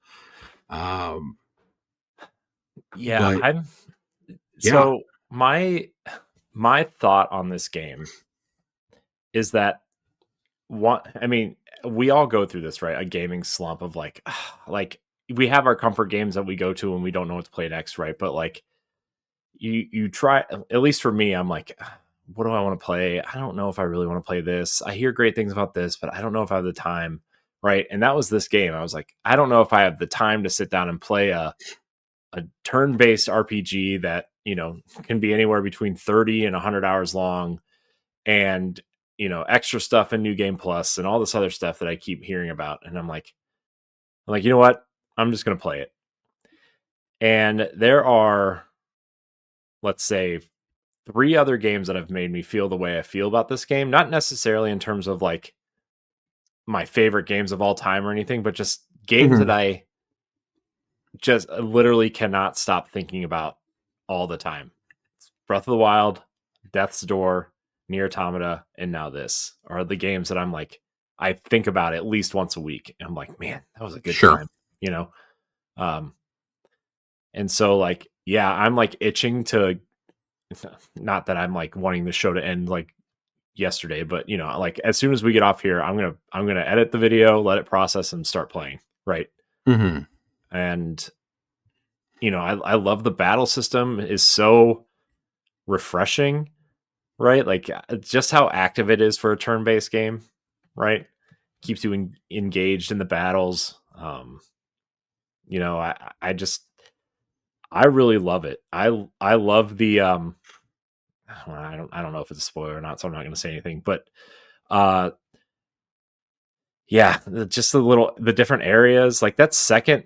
So my thought on this game is that we all go through this, right? A gaming slump of like we have our comfort games that we go to when we don't know what to play next, right? But like you try, at least for me, I'm like, what do I want to play? I don't know if I really want to play this. I hear great things about this, but I don't know if I have the time, right? And that was this game. I was like, I don't know if I have the time to sit down and play a turn-based RPG that, can be anywhere between 30 and 100 hours long, and, extra stuff in New Game Plus and all this other stuff that I keep hearing about. And I'm like, you know what? I'm just going to play it. And there are, let's say, 3 other games that have made me feel the way I feel about this game. Not necessarily in terms of like my favorite games of all time or anything, but just games that I just literally cannot stop thinking about all the time. Breath of the Wild, Death's Door, Nier Automata, and now this are the games that I'm like, I think about it at least once a week. And I'm like, man, that was a good Sure. time, you know? And so like, yeah, I'm like itching to, not that I'm like wanting the show to end like yesterday, but like as soon as we get off here, I'm gonna edit the video, let it process, and start playing. Right. Mm-hmm. And I love the battle system is so refreshing, right? Like just how active it is for a turn-based game, right? Keeps you engaged in the battles. I really love it. I love the I don't know if it's a spoiler or not, so I'm not going to say anything. But uh, yeah, just the different areas, like that second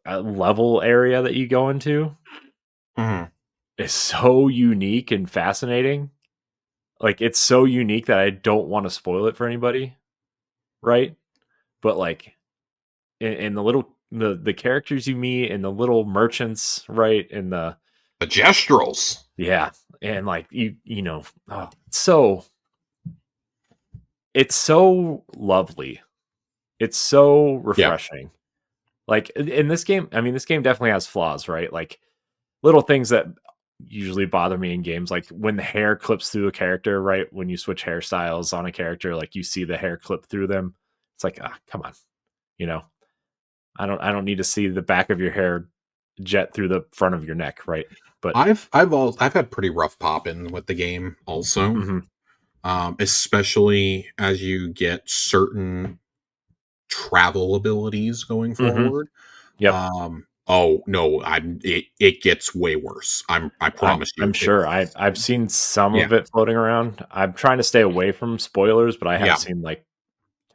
level area that you go into Mm-hmm. is so unique and fascinating. Like it's so unique that I don't want to spoil it for anybody, right? But like in the characters you meet and the little merchants, right? And The gestrels. yeah, and like oh, it's so lovely. It's so Yeah. refreshing. Like in this game, I mean, this game definitely has flaws, right? Like little things that usually bother me in games, like when the hair clips through a character, right? When you switch hairstyles on a character, like you see the hair clip through them. It's like, come on, you know, I don't need to see the back of your hair jet through the front of your neck, right? But I've had pretty rough pop in with the game also. mhm, Especially as you get certain travel abilities going mhm, forward. yep, Oh no, it gets way worse. I promise I'm you. sure I've seen some Yeah. of it floating around. I'm trying to stay away from spoilers, but I have Yeah. seen like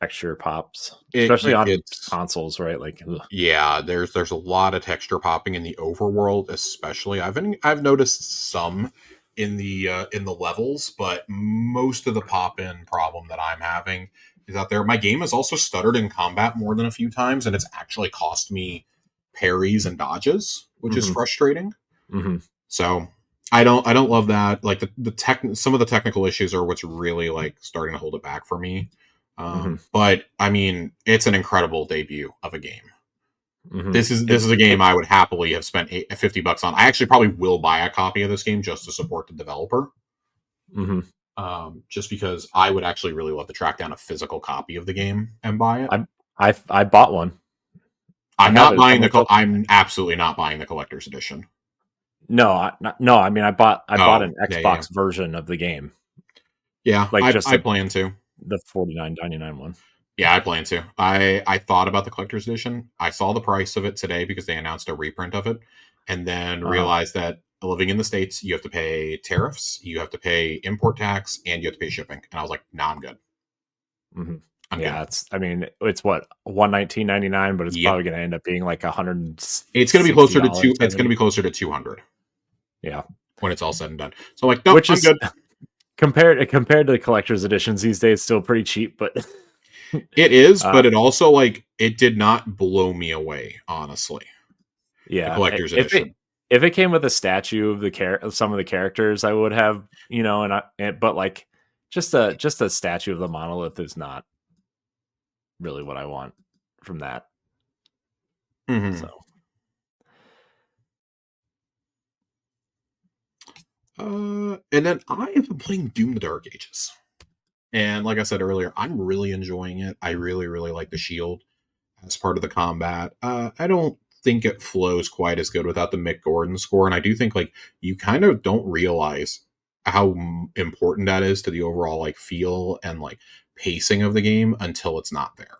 texture pops, especially It on gets consoles, right? Like, ugh. yeah, there's a lot of texture popping in the overworld, especially. I've noticed some in the levels, but most of the pop in problem that I'm having is out there. My game has also stuttered in combat more than a few times, and it's actually cost me parries and dodges, which is Mhm, frustrating. mhm, So I don't love that. Like the tech some of the technical issues are what's really like starting to hold it back for me. mhm, But I mean, it's an incredible debut of a game. mhm. This is a game I would happily have spent $50 on. I actually probably will buy a copy of this game just to support the developer. Mhm. Just because I would actually really love to track down a physical copy of the game and buy it. I bought one. I have it on the shelf. I'm absolutely not buying the collector's edition. No, no. I mean, I bought Oh, an yeah, yeah, Xbox version of the game, yeah. like just I plan to. the 49.99 one. Yeah, I plan to. I thought about the collector's edition. I saw the price of it today because they announced a reprint of it, and then Uh huh. realized that living in the States, you have to pay tariffs, you have to pay import tax, and you have to pay shipping. And I was like, nah, I'm good. Hmm. I'm good. Yeah, I mean, it's what 119.99, but it's Yep. probably going to end up being like It's gonna be closer to $160, two it's gonna 70. be closer to 200 Yeah, when it's all said and done. So I'm like, nope, which I'm is good. compared to the collector's editions these days, still pretty cheap. But It is, uh, but it also like it did not blow me away, honestly. The yeah, collector's if edition. it came with a statue of of some of the characters, I would have, but like just a statue of the monolith is not really what I want from that. Hmm. So, And then I have been playing Doom the Dark Ages. And like I said earlier, I'm really enjoying it. I really, really like the shield as part of the combat. I don't think it flows quite as good without the Mick Gordon score, and I do think like you kind of don't realize how important that is to the overall like feel and like pacing of the game until it's not there.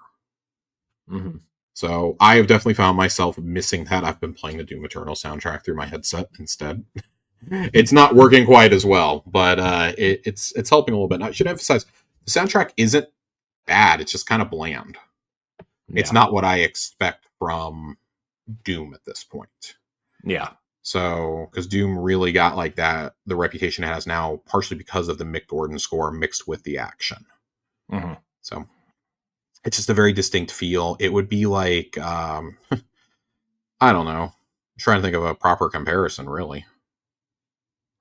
mhm. So I have definitely found myself missing that. I've been playing the Doom Eternal soundtrack through my headset instead. It's not working quite as well, but it's helping a little bit. And I should emphasize the soundtrack isn't bad. It's just kind of bland. It's Yeah, not what I expect from Doom at this point. yeah, So, because Doom really got like that, the reputation it has now, partially because of the Mick Gordon score mixed with the action. mhm. So, it's just a very distinct feel. It would be like, I don't know, I'm trying to think of a proper comparison, really.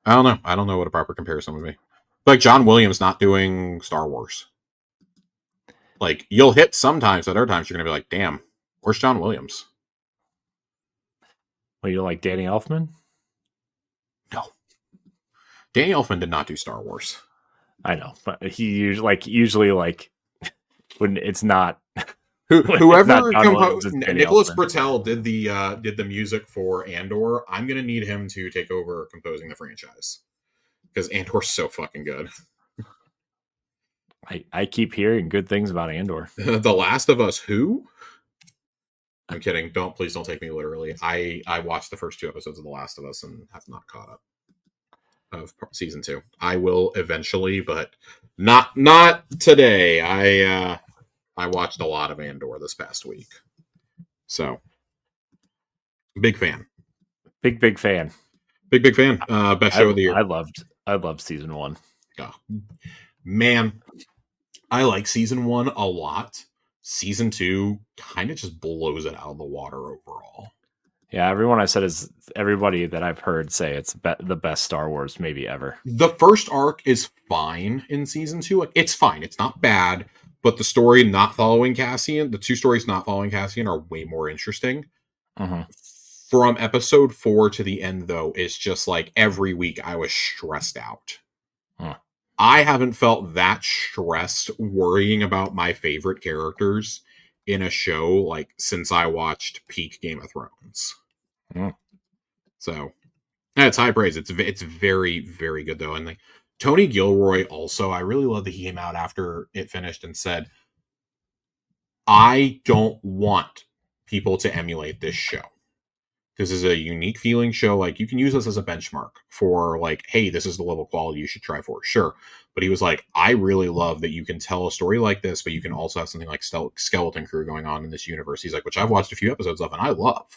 I don't know. I don't know what a proper comparison would be. Like John Williams not doing Star Wars. Like, you'll hit sometimes, other times you're going to be like, damn, where's John Williams? Well, you like Danny Elfman? No. Danny Elfman did not do Star Wars. I know, but he usually when it's not Whoever composed, Nicholas Britell did the music for Andor. I'm gonna need him to take over composing the franchise because Andor's so fucking good. I keep hearing good things about Andor. The Last of Us. Who? I'm kidding. Please don't take me literally. I watched the first 2 episodes of The Last of Us and have not caught up of season 2. I will eventually, but not today. I watched a lot of Andor this past week. So, big fan. Big fan. Big fan. Best show of the year. I loved season 1. Oh, man, I like season 1 a lot. Season 2 kind of just blows it out of the water overall. Yeah, everybody that I've heard say it's the best Star Wars maybe ever. The first arc is fine in season 2. It's fine. It's not bad. But the story not following Cassian, the 2 stories not following Cassian are way more interesting. Mm-hmm. From episode 4 to the end, though, it's just like every week I was stressed out. I haven't felt that stressed worrying about my favorite characters in a show like since I watched peak Game of Thrones. So it's high praise. It's very, very good, though. And like Tony Gilroy also, I really love that he came out after it finished and said, I don't want people to emulate this show. This is a unique feeling show. Like, you can use this as a benchmark for like, hey, this is the level of quality you should try for. Sure. But he was like, I really love that you can tell a story like this, but you can also have something like Skeleton Crew going on in this universe. He's like, which I've watched a few episodes of and I love.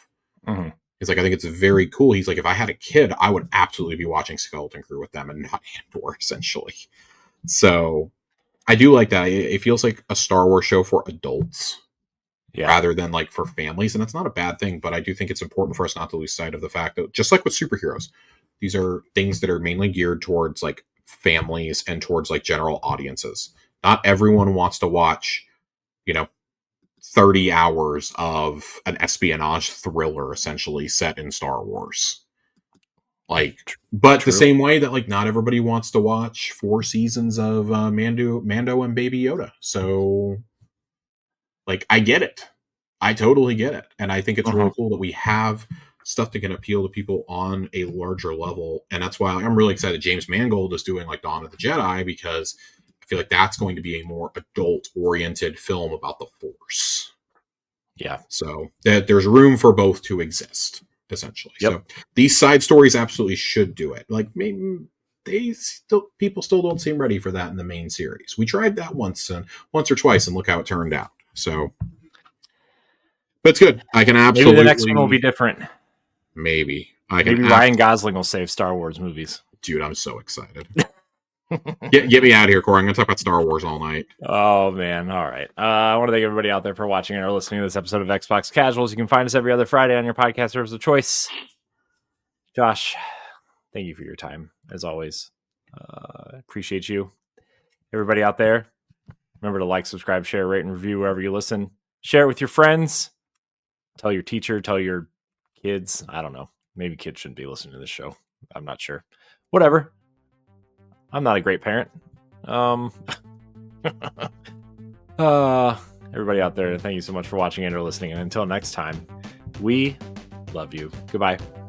Mm-hmm. He's like, I think it's very cool. He's like, if I had a kid, I would absolutely be watching Skeleton Crew with them and not Andor, essentially. So I do like that. It feels like a Star Wars show for adults. Yeah. Rather than like for families. And that's not a bad thing, but I do think it's important for us not to lose sight of the fact that just like with superheroes, these are things that are mainly geared towards like families and towards like general audiences. Not everyone wants to watch, 30 hours of an espionage thriller essentially set in Star Wars. Like, but True. The same way that like not everybody wants to watch 4 seasons of Mando and Baby Yoda. So like, I get it. I totally get it. And I think it's really cool that we have stuff that can appeal to people on a larger level. And that's why I'm really excited James Mangold is doing like Dawn of the Jedi, because I feel like that's going to be a more adult-oriented film about the Force. Yeah. So that there's room for both to exist, essentially. Yep. So these side stories absolutely should do it. Like, maybe people still don't seem ready for that in the main series. We tried that once or twice, and look how it turned out. So, but it's good. I can absolutely. Maybe the next one will be different. Maybe Ryan Gosling will save Star Wars movies. Dude, I'm so excited. Get me out of here, Corey. I'm going to talk about Star Wars all night. Oh, man. All right. I want to thank everybody out there for watching or listening to this episode of Xbox Casuals. You can find us every other Friday on your podcast service of choice. Josh, thank you for your time, as always. Appreciate you. Everybody out there, remember to like, subscribe, share, rate, and review wherever you listen. Share it with your friends. Tell your teacher. Tell your kids. I don't know. Maybe kids shouldn't be listening to this show. I'm not sure. Whatever. I'm not a great parent. Everybody out there, thank you so much for watching and or listening. And until next time, we love you. Goodbye.